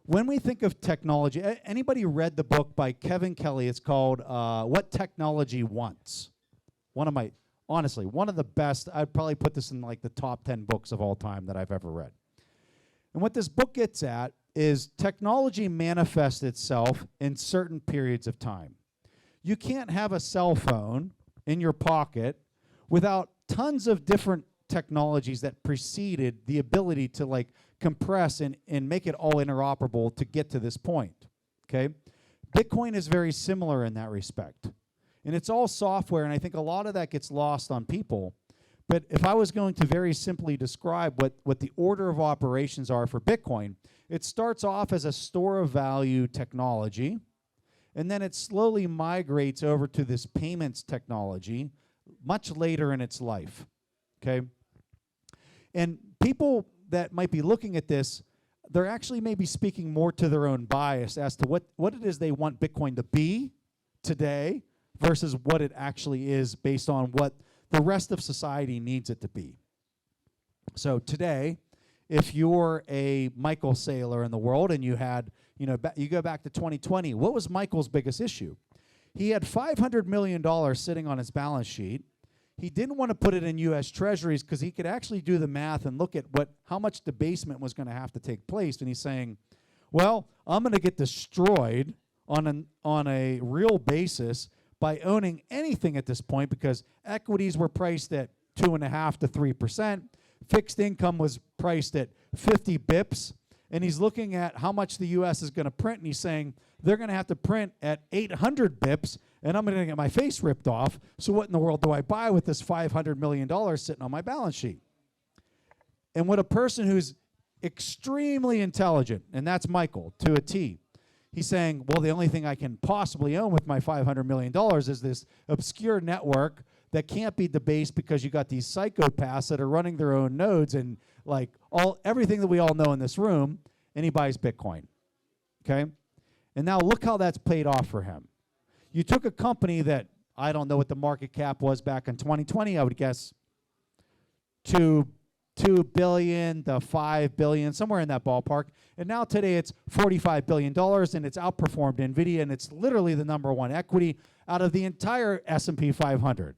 When we think of technology, anybody read the book by Kevin Kelly? It's called What Technology Wants. One of the best. I'd probably put this in like the top 10 books of all time that I've ever read. And what this book gets at is technology manifests itself in certain periods of time. You can't have a cell phone in your pocket without tons of different technologies that preceded the ability to like compress and make it all interoperable to get to this point, okay? Bitcoin is very similar in that respect. And it's all software, and I think a lot of that gets lost on people. But if I was going to very simply describe what the order of operations are for Bitcoin, it starts off as a store of value technology, and then it slowly migrates over to this payments technology much later in its life, okay? And people that might be looking at this, they're actually maybe speaking more to their own bias as to what it is they want Bitcoin to be today versus what it actually is based on what the rest of society needs it to be. So today, if you're a Michael Saylor in the world and you had, you go back to 2020, what was Michael's biggest issue? He had $500 million sitting on his balance sheet. He didn't want to put it in U.S. Treasuries because he could actually do the math and look at how much debasement was going to have to take place. And he's saying, well, I'm going to get destroyed on a real basis by owning anything at this point because equities were priced at 2.5% to 3%. Fixed income was priced at 50 bips. And he's looking at how much the U.S. is going to print, and he's saying they're going to have to print at 800 bips, and I'm going to get my face ripped off. So what in the world do I buy with this $500 million sitting on my balance sheet? And what a person who's extremely intelligent, and that's Michael to a T, he's saying, well, the only thing I can possibly own with my $500 million is this obscure network that can't be debased because you got these psychopaths that are running their own nodes and like everything that we all know in this room, and he buys Bitcoin, okay? And now look how that's paid off for him. You took a company that, I don't know what the market cap was back in 2020, I would guess $2 2 billion to 5 billion, somewhere in that ballpark. And now today it's $45 billion, and it's outperformed NVIDIA, and it's literally the number one equity out of the entire S&P 500.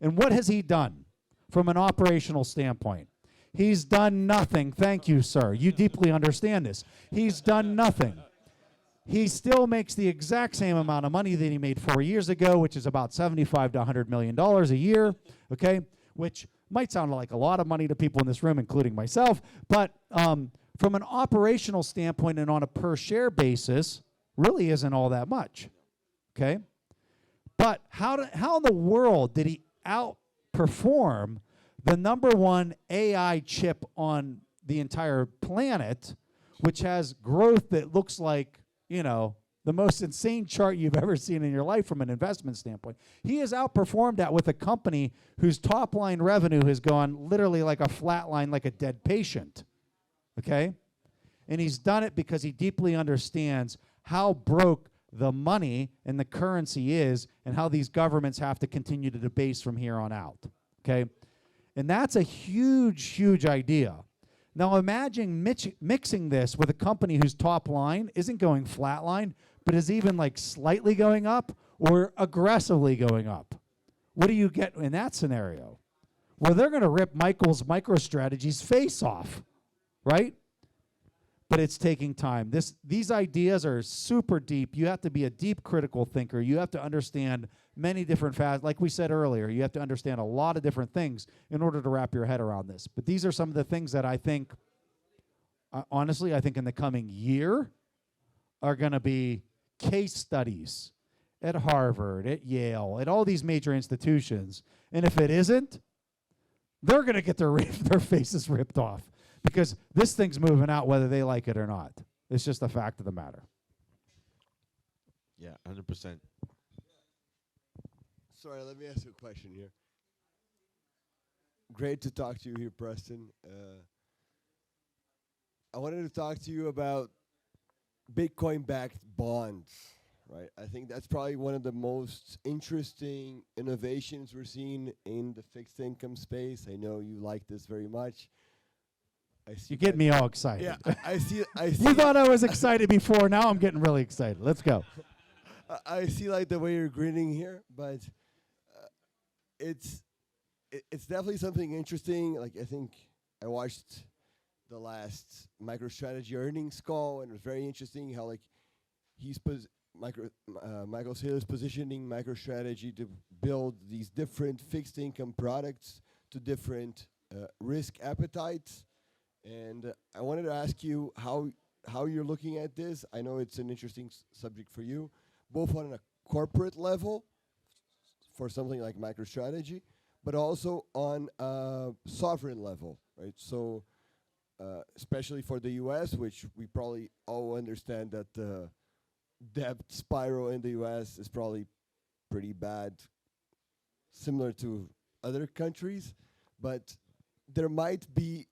And what has he done from an operational standpoint? He's done nothing. Thank you, sir. You deeply understand this. He's done nothing. He still makes the exact same amount of money that he made 4 years ago, which is about $75 to $100 million a year, okay? Which might sound like a lot of money to people in this room, including myself, but from an operational standpoint and on a per share basis, really isn't all that much, okay? But how in the world did he outperform the number one AI chip on the entire planet, which has growth that looks like, you know, the most insane chart you've ever seen in your life from an investment standpoint? He has outperformed that with a company whose top line revenue has gone literally like a flat line, like a dead patient, okay? And he's done it because he deeply understands how broke the money and the currency is and how these governments have to continue to debase from here on out, okay? And that's a huge, huge idea. Now imagine mixing this with a company whose top line isn't going flatline, but is even like slightly going up or aggressively going up. What do you get in that scenario? Well, they're going to rip Michael's MicroStrategy's face off, right? But it's taking time. These ideas are super deep. You have to be a deep critical thinker. You have to understand many different facts. Like we said earlier, you have to understand a lot of different things in order to wrap your head around this. But these are some of the things that I think, honestly, I think in the coming year are going to be case studies at Harvard, at Yale, at all these major institutions. And if it isn't, they're going to get their faces ripped off. Because this thing's moving out whether they like it or not. It's just a fact of the matter. Yeah, 100%. Sorry, let me ask you a question here. Great to talk to you here, Preston. I wanted to talk to you about Bitcoin-backed bonds, right? I think that's probably one of the most interesting innovations we're seeing in the fixed income space. I know you like this very much. You get me all excited. Yeah, I see. You thought I was excited before. Now I'm getting really excited. Let's go. I see like the way you're grinning here, but it's definitely something interesting. Like I think I watched the last MicroStrategy earnings call, and it was very interesting how like Michael Saylor's positioning MicroStrategy to build these different fixed income products to different risk appetites. And I wanted to ask you how you're looking at this. I know it's an interesting subject for you, both on a corporate level for something like MicroStrategy, but also on a sovereign level, right? So especially for the US, which we probably all understand that the debt spiral in the US is probably pretty bad, similar to other countries, but there might be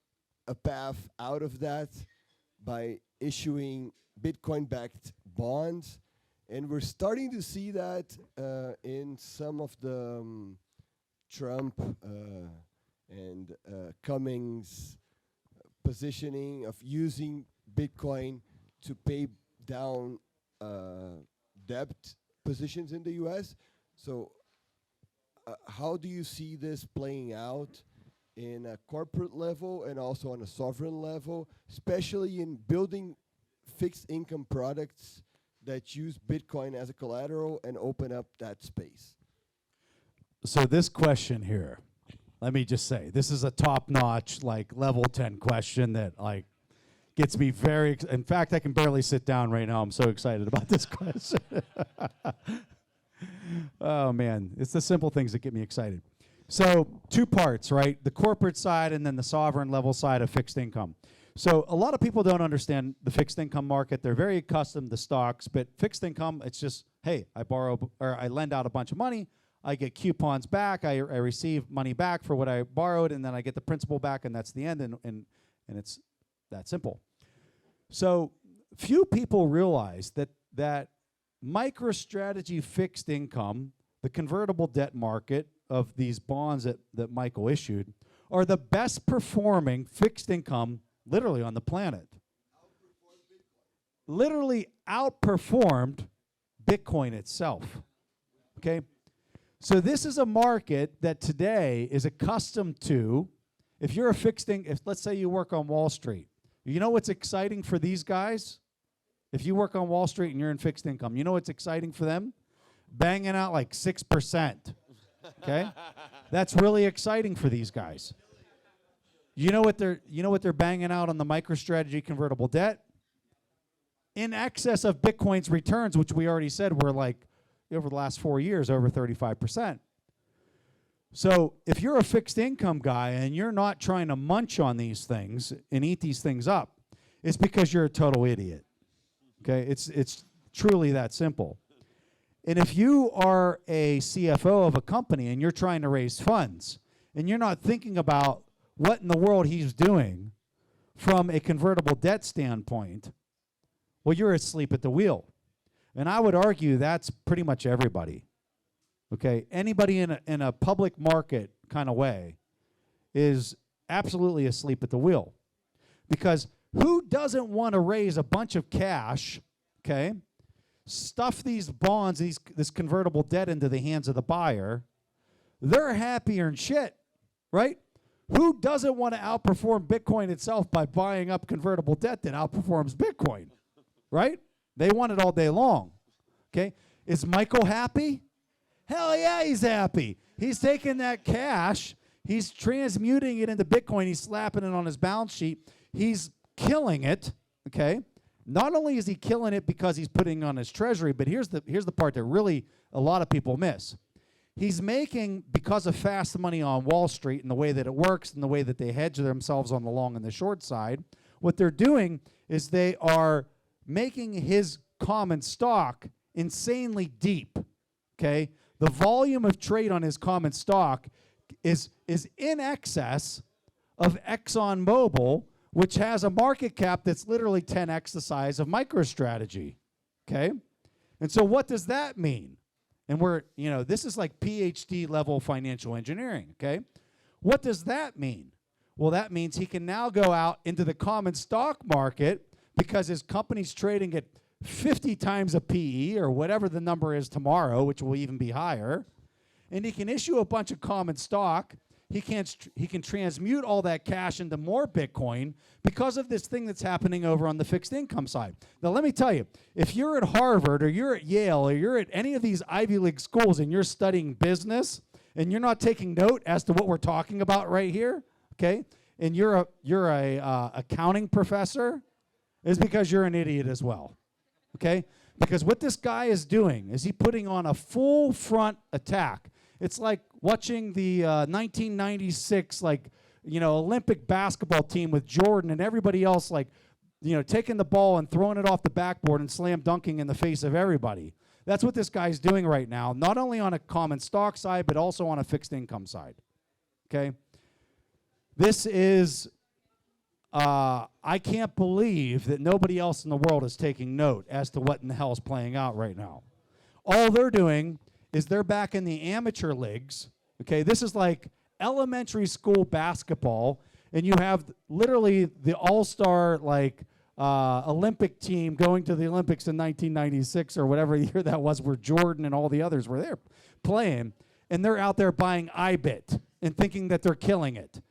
a path out of that by issuing Bitcoin-backed bonds. And we're starting to see that in some of the Trump and Cummings positioning of using Bitcoin to pay down debt positions in the US. So how do you see this playing out in a corporate level and also on a sovereign level, especially in building fixed income products that use Bitcoin as a collateral and open up that space? So this question here, let me just say, this is a top-notch, like level 10 question that like gets me very, in fact, I can barely sit down right now. I'm so excited about this question. Oh man, it's the simple things that get me excited. So 2 parts, right? The corporate side and then the sovereign level side of fixed income. So a lot of people don't understand the fixed income market. They're very accustomed to stocks, but fixed income, it's just, hey, I lend out a bunch of money, I get coupons back, I receive money back for what I borrowed, and then I get the principal back, and that's the end, and it's that simple. So few people realize that MicroStrategy fixed income, the convertible debt market of these bonds that Michael issued, are the best performing fixed income literally on the planet. Literally outperformed Bitcoin itself. Okay? So this is a market that today is accustomed to, if you're a fixed income, if let's say you work on Wall Street, you know what's exciting for these guys? If you work on Wall Street and you're in fixed income, you know what's exciting for them? Banging out like 6%. Okay? That's really exciting for these guys. You know what they're banging out on the MicroStrategy convertible debt? In excess of Bitcoin's returns, which we already said were like over the last 4 years, over 35%. So if you're a fixed income guy and you're not trying to munch on these things and eat these things up, it's because you're a total idiot. Okay? It's truly that simple. And if you are a CFO of a company and you're trying to raise funds and you're not thinking about what in the world he's doing from a convertible debt standpoint, well, you're asleep at the wheel. And I would argue that's pretty much everybody. Okay? Anybody in a public market kind of way is absolutely asleep at the wheel. Because who doesn't want to raise a bunch of cash, okay, stuff these bonds, this convertible debt into the hands of the buyer? They're happier than shit, right? Who doesn't want to outperform Bitcoin itself by buying up convertible debt that outperforms Bitcoin, right? They want it all day long, okay? Is Michael happy? Hell yeah, he's happy. He's taking that cash, he's transmuting it into Bitcoin, he's slapping it on his balance sheet, he's killing it, okay? Not only is he killing it because he's putting it on his treasury, but here's the part that really a lot of people miss. He's making, because of fast money on Wall Street and the way that it works and the way that they hedge themselves on the long and the short side, what they're doing is they are making his common stock insanely deep, okay? The volume of trade on his common stock is in excess of ExxonMobil, which has a market cap that's literally 10x the size of MicroStrategy, okay? And so what does that mean? And this is like PhD level financial engineering, okay? What does that mean? Well, that means he can now go out into the common stock market because his company's trading at 50 times a PE or whatever the number is tomorrow, which will even be higher, and he can issue a bunch of common stock. He can transmute all that cash into more Bitcoin because of this thing that's happening over on the fixed income side. Now, let me tell you, if you're at Harvard or you're at Yale or you're at any of these Ivy League schools and you're studying business and you're not taking note as to what we're talking about right here, okay, and you're a accounting professor, is because you're an idiot as well, okay? Because what this guy is doing is putting on a full front attack. It's like watching the 1996 Olympic basketball team with Jordan and everybody else taking the ball and throwing it off the backboard and slam dunking in the face of everybody. That's what this guy's doing right now, not only on a common stock side, but also on a fixed income side. Okay? This is, I can't believe that nobody else in the world is taking note as to what in the hell is playing out right now. All they're doing is they're back in the amateur leagues. Okay, this is like elementary school basketball, and you have literally the all-star Olympic team going to the Olympics in 1996 or whatever year that was, where Jordan and all the others were there playing, and they're out there buying iBit and thinking that they're killing it.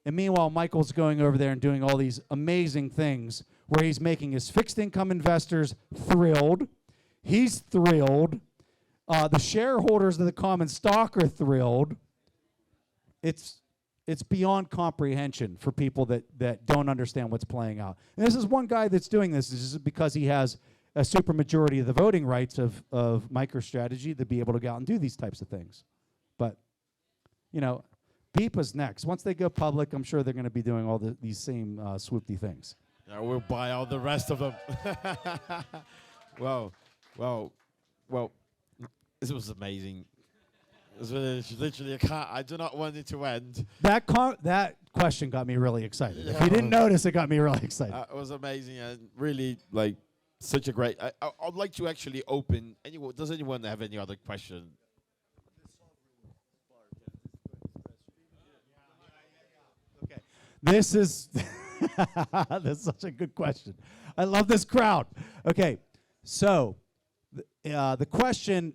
And meanwhile, Michael's going over there and doing all these amazing things where he's making his fixed income investors thrilled. He's thrilled. The shareholders of the common stock are thrilled. It's beyond comprehension for people that don't understand what's playing out. And this is one guy that's doing this. This is because he has a supermajority of the voting rights of MicroStrategy to be able to go out and do these types of things. But, Bipa's next. Once they go public, I'm sure they're going to be doing all these same swoopy things. Yeah, we'll buy all the rest of them. Well, this was amazing. It was literally, I do not want it to end. That question got me really excited. If you didn't notice, it got me really excited. It was amazing and really such a great. I'd like to actually open. Does anyone have any other question? This is that's such a good question. I love this crowd. Okay, so the question,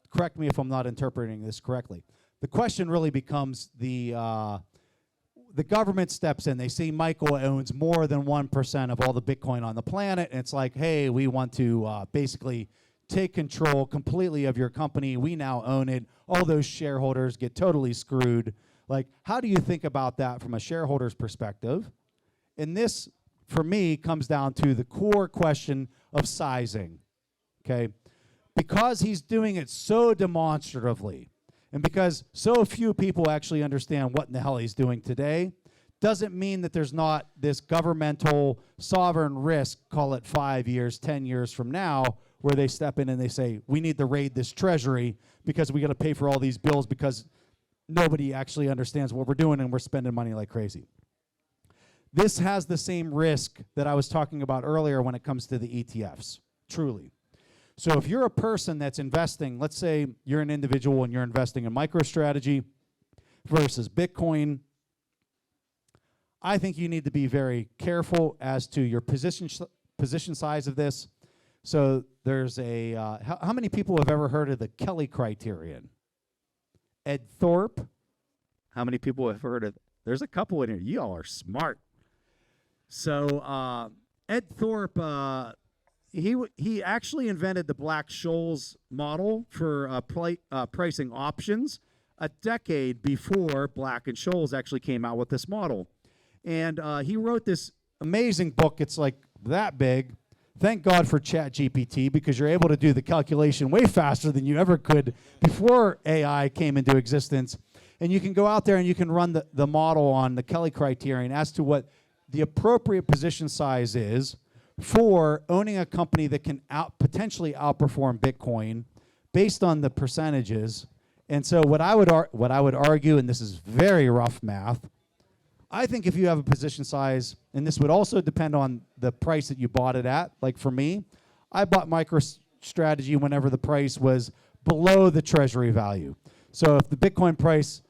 correct me if I'm not interpreting this correctly. The question really becomes the government steps in. They see Michael owns more than 1% of all the Bitcoin on the planet, and it's like, hey, we want to basically take control completely of your company. We now own it. All those shareholders get totally screwed. Like, how do you think about that from a shareholder's perspective? And this, for me, comes down to the core question of sizing, okay? Because he's doing it so demonstratively, and because so few people actually understand what in the hell he's doing today, doesn't mean that there's not this governmental sovereign risk, call it 5 years, 10 years from now, where they step in and they say, we need to raid this treasury because we got to pay for all these bills because nobody actually understands what we're doing and we're spending money like crazy. This has the same risk that I was talking about earlier when it comes to the ETFs, truly. So if you're a person that's investing, let's say you're an individual and you're investing in MicroStrategy versus Bitcoin, I think you need to be very careful as to your position size of this. So there's a, how many people have ever heard of the Kelly criterion? Ed Thorpe. How many people have heard of? There's a couple in here. Y'all are smart. So Ed Thorpe, he actually invented the Black-Scholes model for pricing options a decade before Black and Scholes actually came out with this model. And he wrote this amazing book. It's like that big. Thank God for ChatGPT, because you're able to do the calculation way faster than you ever could before AI came into existence. And you can go out there and you can run the model on the Kelly criterion as to what the appropriate position size is for owning a company that can potentially outperform Bitcoin based on the percentages. And so what I would argue, and this is very rough math, I think if you have a position size, and this would also depend on the price that you bought it at. Like for me, I bought MicroStrategy whenever the price was below the treasury value. So if the Bitcoin price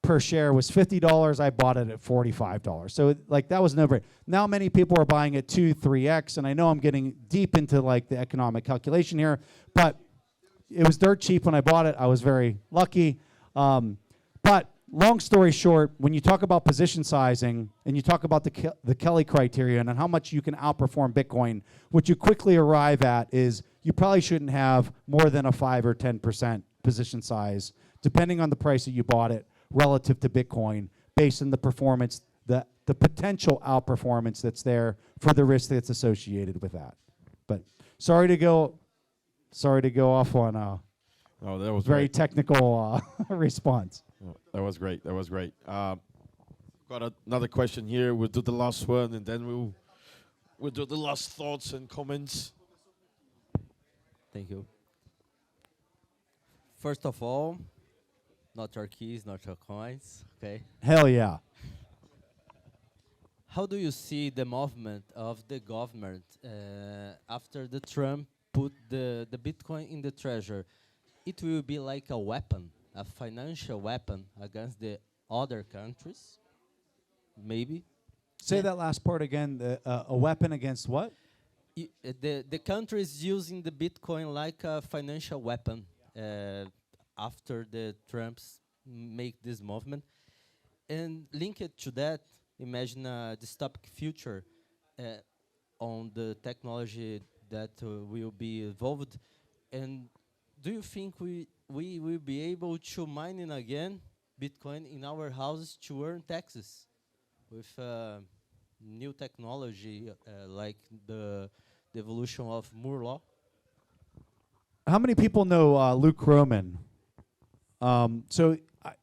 per share was $50, I bought it at $45. So like that was no-brainer. Now many people are buying at 2, 3x, and I know I'm getting deep into like the economic calculation here, but it was dirt cheap when I bought it. I was very lucky. But long story short, when you talk about position sizing and you talk about the Kelly criterion and how much you can outperform Bitcoin, what you quickly arrive at is you probably shouldn't have more than a 5 or 10% position size, depending on the price that you bought it relative to Bitcoin, based on the performance, the potential outperformance that's there for the risk that's associated with that. But sorry to go off on a that was very great. Technical response. Oh, that was great. That was great. Got another question here. We'll do the last one, and then we'll do the last thoughts and comments. Thank you. First of all, not your keys, not your coins, okay? Hell yeah. How do you see the movement of the government after the Trump put the Bitcoin in the treasury? It will be like a weapon, a financial weapon against the other countries, maybe? Say that last part again, a weapon against what? The country is using the Bitcoin like a financial weapon after the Trumps make this movement. And linked to that, imagine a dystopic future on the technology that will be evolved. And do you think we will be able to mining again Bitcoin in our houses to earn taxes with new technology like the evolution of Moore law? How many people know Luke Roman?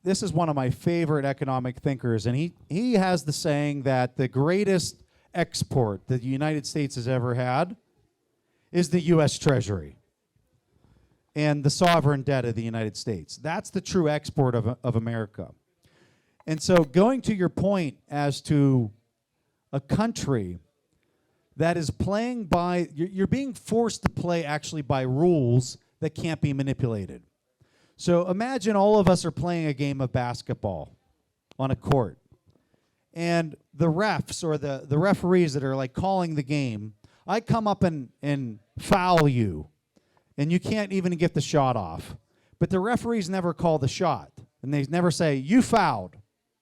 This is one of my favorite economic thinkers, and he has the saying that the greatest export that the United States has ever had is the U.S. Treasury and the sovereign debt of the United States. That's the true export of America. And so going to your point as to a country that is playing by, you're being forced to play actually by rules that can't be manipulated. So imagine all of us are playing a game of basketball on a court. and the refs or the referees that are like calling the game, I come up and foul you, and you can't even get the shot off. But the referees never call the shot, and they never say, you fouled,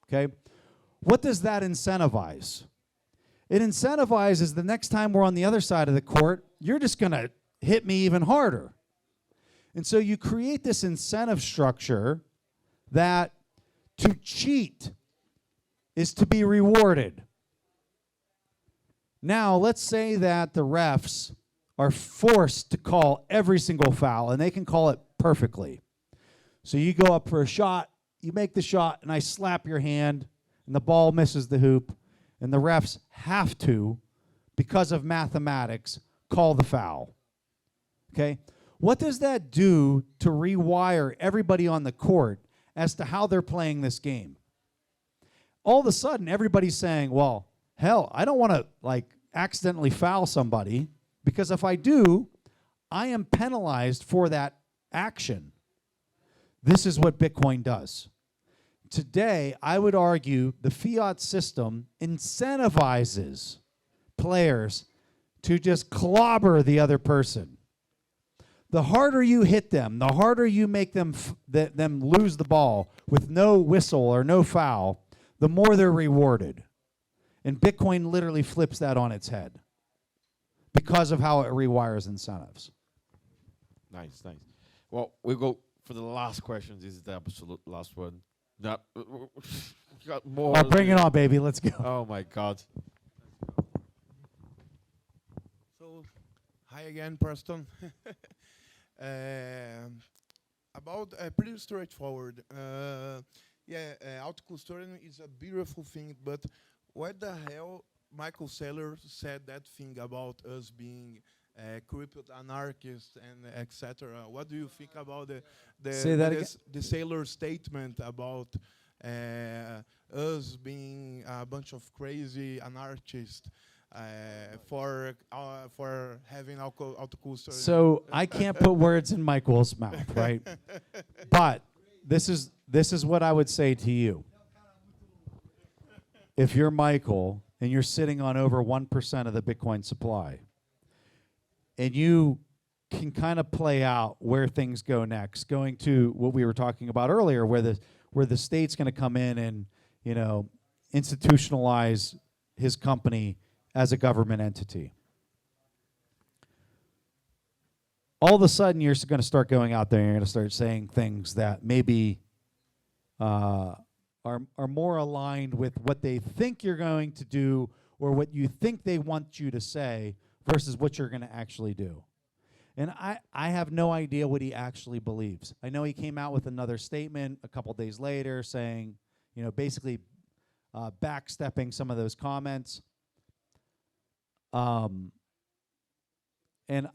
okay? What does that incentivize? It incentivizes the next time we're on the other side of the court, you're just going to hit me even harder. And so you create this incentive structure that to cheat is to be rewarded. Now, let's say that the refs are forced to call every single foul, and they can call it perfectly. So you go up for a shot, you make the shot, and I slap your hand, and the ball misses the hoop, and the refs have to, because of mathematics, call the foul. Okay? What does that do to rewire everybody on the court as to how they're playing this game? All of a sudden, everybody's saying, well, hell, I don't want to, like, accidentally foul somebody, because if I do, I am penalized for that action. This is what Bitcoin does. Today, I would argue the fiat system incentivizes players to just clobber the other person. The harder you hit them, the harder you make them lose the ball with no whistle or no foul, the more they're rewarded. And Bitcoin literally flips that on its head because of how it rewires incentives. Nice, nice. Well, we'll go for the last question. This is the absolute last one. Not, got more. Bring it on, baby. Let's go. Oh, my God. So, hi again, Preston. About pretty straightforward. Auto-clustering is a beautiful thing, but what the hell Michael Saylor said that thing about us being crypto anarchists and etc. What do you think about the Saylor statement about us being a bunch of crazy anarchists for having auto-clustering? So I can't put words in Michael's mouth, right? But this is what I would say to you. If you're Michael and you're sitting on over 1% of the Bitcoin supply, and you can kind of play out where things go next, going to what we were talking about earlier, where the state's going to come in and, you know, institutionalize his company as a government entity. All of a sudden, you're going to start going out there and you're going to start saying things that maybe are more aligned with what they think you're going to do or what you think they want you to say versus what you're going to actually do. And I have no idea what he actually believes. I know he came out with another statement a couple days later saying, you know, basically backstepping some of those comments. And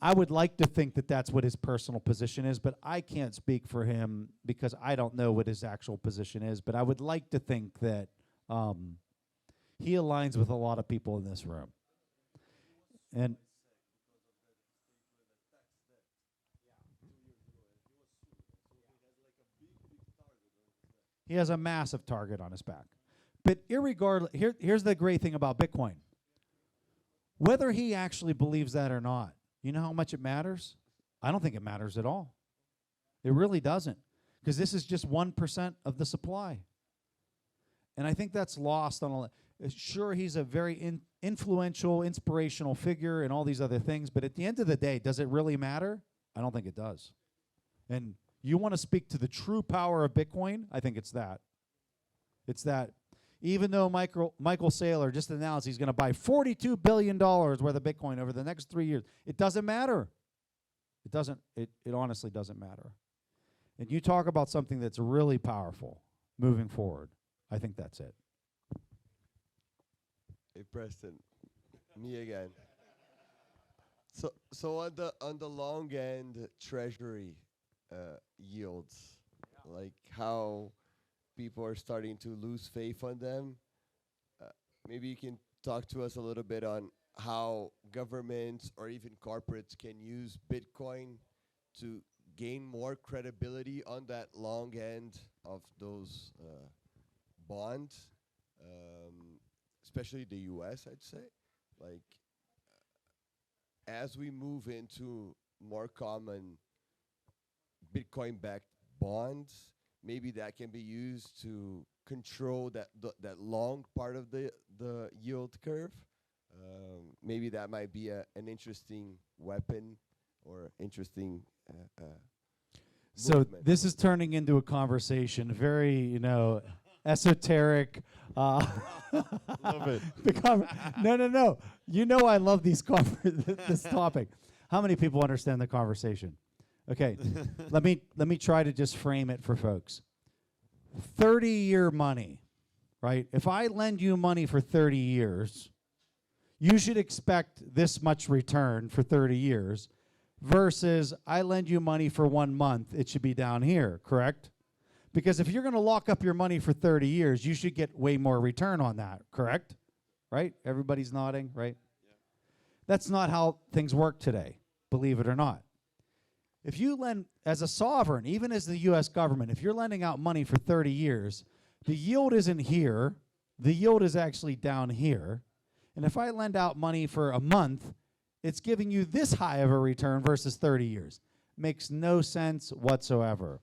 I would like to think that that's what his personal position is, but I can't speak for him because I don't know what his actual position is. But I would like to think that he aligns with a lot of people in this room. And he has a massive target on his back. But irregardless, here's the great thing about Bitcoin. Whether he actually believes that or not, you know how much it matters? I don't think it matters at all. It really doesn't, because this is just 1% of the supply. And I think that's lost on all. Sure, he's a very influential, inspirational figure and all these other things, but at the end of the day, does it really matter? I don't think it does. And you want to speak to the true power of Bitcoin? I think it's that. It's that even though Michael Saylor just announced he's going to buy $42 billion worth of Bitcoin over the next 3 years, it doesn't matter. It doesn't. It honestly doesn't matter. And you talk about something that's really powerful moving forward. I think that's it. Hey Preston, me again. So on the long end treasury yields, like how people are starting to lose faith on them. Maybe you can talk to us a little bit on how governments or even corporates can use Bitcoin to gain more credibility on that long end of those bonds. especially the U.S., I'd say, like as we move into more common Bitcoin-backed bonds, maybe that can be used to control that long part of the yield curve. Maybe that might be an interesting weapon or interesting So movement. this is turning into a conversation, very, esoteric. Love it. No. I love these this topic. How many people understand the conversation? Okay, let me try to just frame it for folks. 30-year money, right? If I lend you money for 30 years, you should expect this much return for 30 years versus I lend you money for 1 month, it should be down here, correct? Because if you're going to lock up your money for 30 years, you should get way more return on that, correct? Right? Everybody's nodding, right? Yeah. That's not how things work today, believe it or not. If you lend, as a sovereign, even as the U.S. government, if you're lending out money for 30 years, the yield isn't here. The yield is actually down here. And if I lend out money for a month, it's giving you this high of a return versus 30 years. Makes no sense whatsoever.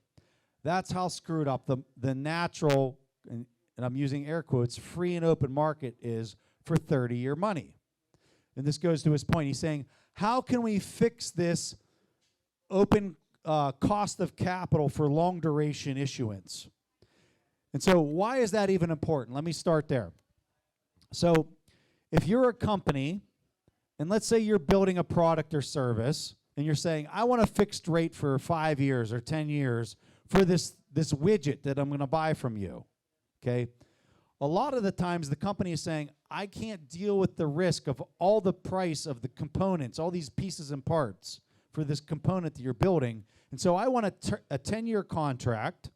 That's how screwed up the natural, and I'm using air quotes, free and open market is for 30-year money. And this goes to his point. He's saying, how can we fix this open cost of capital for long duration issuance? And so why is that even important? Let me start there. So if you're a company, and let's say you're building a product or service, and you're saying, I want a fixed rate for 5 years or 10 years for this widget that I'm going to buy from you, okay? A lot of the times the company is saying, I can't deal with the risk of all the price of the components, all these pieces and parts for this component that you're building. And so I want a 10-year contract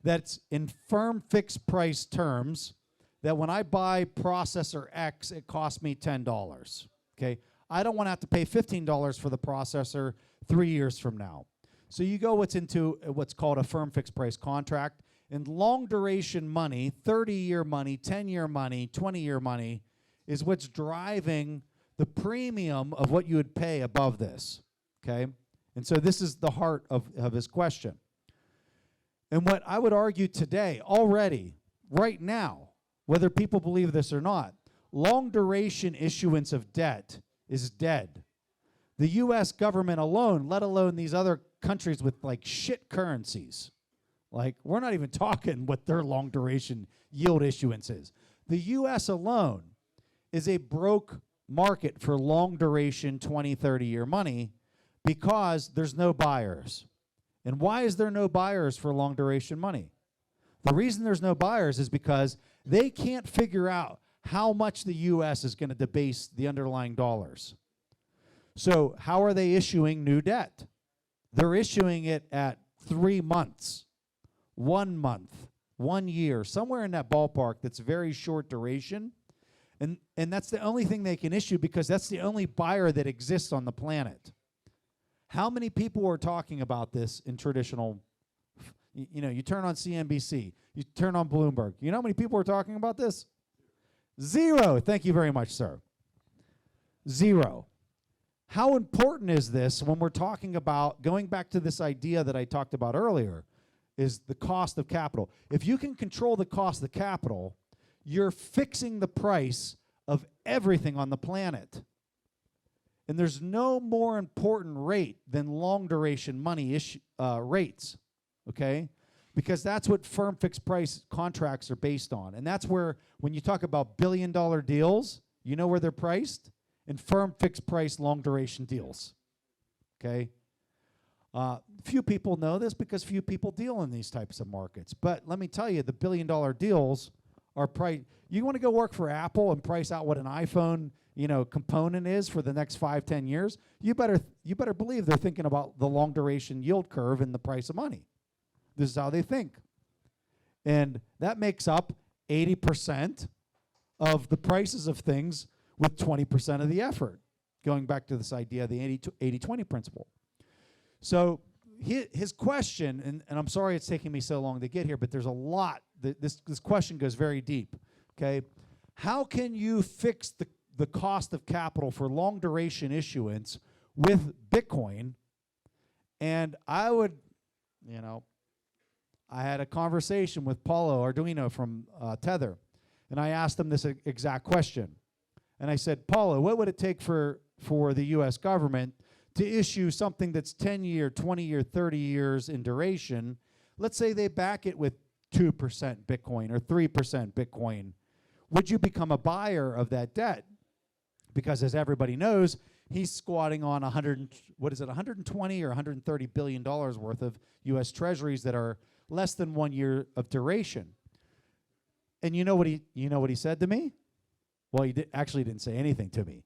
that's in firm fixed price terms that when I buy processor X, it costs me $10, okay? I don't want to have to pay $15 for the processor 3 years from now. So you go into what's called a firm fixed price contract, and long duration money, 30-year money, 10-year money, 20-year money, is what's driving the premium of what you would pay above this, okay? And so this is the heart of his question. And what I would argue today, already, right now, whether people believe this or not, long duration issuance of debt is dead. The U.S. government alone, let alone these other countries with like shit currencies, like we're not even talking what their long duration yield issuance is. The U.S. alone is a broke market for long duration 20, 30-year money because there's no buyers. And why is there no buyers for long duration money? The reason there's no buyers is because they can't figure out how much the U.S. is going to debase the underlying dollars. So how are they issuing new debt? They're issuing it at 3 months, 1 month, 1 year, somewhere in that ballpark that's very short duration. And that's the only thing they can issue because that's the only buyer that exists on the planet. How many people are talking about this in traditional, you turn on CNBC, you turn on Bloomberg. You know how many people are talking about this? 0. Thank you very much, sir. 0. How important is this when we're talking about, going back to this idea that I talked about earlier, is the cost of capital. If you can control the cost of capital, you're fixing the price of everything on the planet. And there's no more important rate than long duration money rates, okay? Because that's what firm fixed price contracts are based on. And that's where, when you talk about billion-dollar deals, you know where they're priced? In firm fixed price long duration deals, okay? Few people know this because few people deal in these types of markets. But let me tell you, the billion-dollar deals are priced. You want to go work for Apple and price out what an iPhone, component is for the next 5, 10 years? You better believe they're thinking about the long duration yield curve and the price of money. This is how they think. And that makes up 80% of the prices of things with 20% of the effort, going back to this idea of the 80-20 principle. So his question, and I'm sorry it's taking me so long to get here, but there's a lot. This question goes very deep, okay? how can you fix the cost of capital for long duration issuance with Bitcoin? And I would, I had a conversation with Paulo Arduino from Tether, and I asked him this exact question. And I said, Paulo, what would it take for the US government to issue something that's 10-year, 20-year, 30 years in duration? Let's say they back it with 2% Bitcoin or 3% Bitcoin. Would you become a buyer of that debt? Because as everybody knows, he's squatting on 120 or 130 billion dollars worth of US treasuries that are less than 1 year of duration. And you know what he said to me? Well, he actually didn't say anything to me.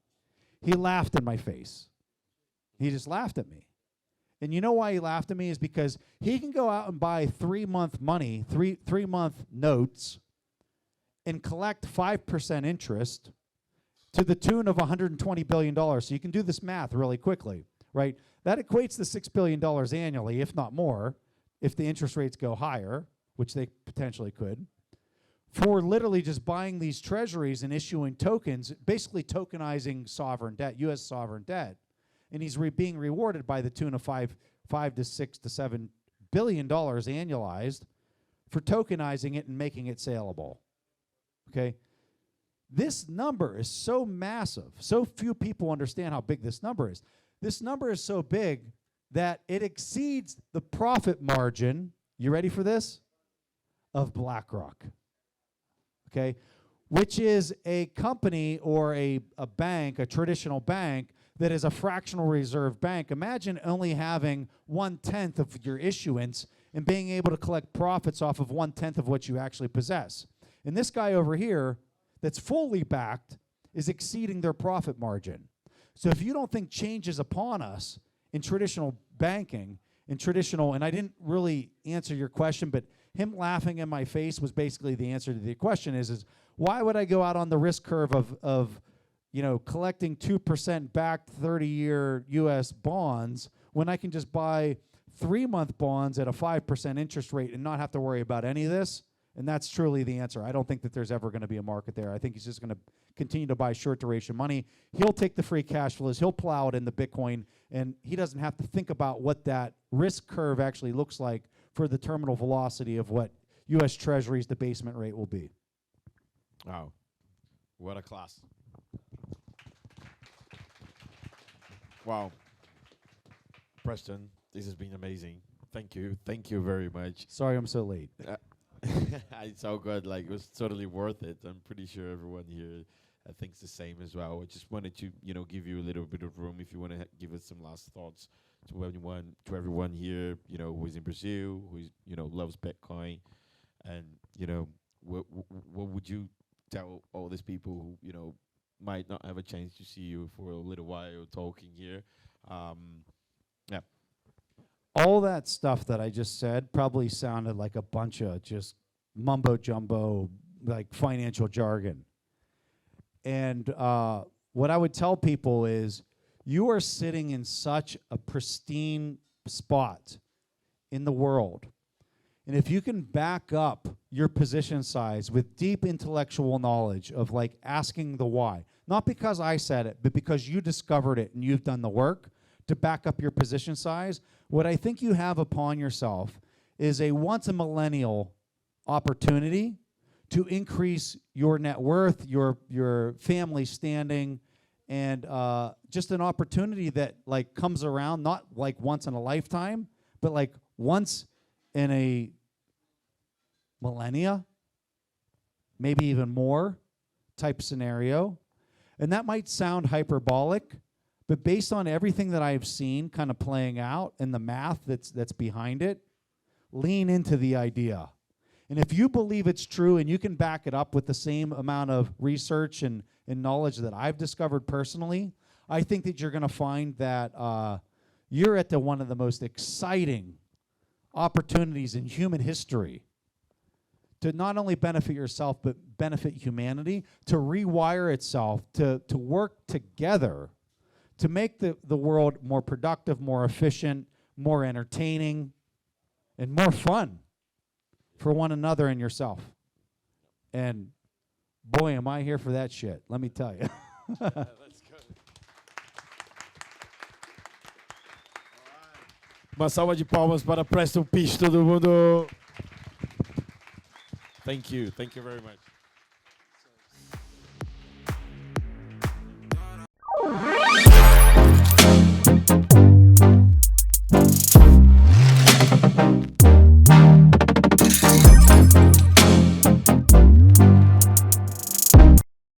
He laughed in my face. He just laughed at me. And you know why he laughed at me is because he can go out and buy 3-month money, three-month notes, and collect 5% interest to the tune of $120 billion. So you can do this math really quickly, right? That equates to $6 billion annually, if not more, if the interest rates go higher, which they potentially could, for literally just buying these treasuries and issuing tokens, basically tokenizing sovereign debt, U.S. sovereign debt. And he's being rewarded by the tune of $5 to $6 to $7 billion annualized for tokenizing it and making it saleable. Okay? This number is so massive. So few people understand how big this number is. This number is so big that it exceeds the profit margin, you ready for this? Of BlackRock. Okay? Which is a company or a bank, a traditional bank, that is a fractional reserve bank. Imagine only having 1/10 of your issuance and being able to collect profits off of 1/10 of what you actually possess. And this guy over here that's fully backed is exceeding their profit margin. So if you don't think change is upon us in traditional banking, and I didn't really answer your question, but him laughing in my face was basically the answer to the question is why would I go out on the risk curve of collecting 2% backed 30-year U.S. bonds when I can just buy 3-month bonds at a 5% interest rate and not have to worry about any of this? And that's truly the answer. I don't think that there's ever going to be a market there. I think he's just going to continue to buy short duration money. He'll take the free cash flows. He'll plow it into Bitcoin, and he doesn't have to think about what that risk curve actually looks like for the terminal velocity of what U.S. Treasury's debasement rate will be. Wow. What a class. Wow. Preston, this has been amazing. Thank you. Thank you very much. Sorry I'm so late. It's all good. Like, it was totally worth it. I'm pretty sure everyone here thinks the same as well. I just wanted to, give you a little bit of room if you want to give us some last thoughts to everyone here, who's in Brazil, who's, loves Bitcoin. And, what would you tell all these people who, might not have a chance to see you for a little while talking here? Yeah. All that stuff that I just said probably sounded like a bunch of just mumbo-jumbo, like financial jargon. And what I would tell people is you are sitting in such a pristine spot in the world. And if you can back up your position size with deep intellectual knowledge of like asking the why, not because I said it, but because you discovered it and you've done the work to back up your position size, what I think you have upon yourself is a once-a-millennial opportunity to increase your net worth, your family standing, and just an opportunity that like comes around, not like once in a lifetime, but like once in a millennia, maybe even more type scenario. And that might sound hyperbolic, but based on everything that I've seen kind of playing out and the math that's behind it, lean into the idea. And if you believe it's true and you can back it up with the same amount of research and knowledge that I've discovered personally, I think that you're going to find that you're at one of the most exciting opportunities in human history to not only benefit yourself, but benefit humanity, to rewire itself, to work together, to make the world more productive, more efficient, more entertaining, and more fun for one another and yourself. And Boy, am I here for that shit. Let me tell you. Uma salva de palmas para Preston Pysh, todo mundo. Thank you very much.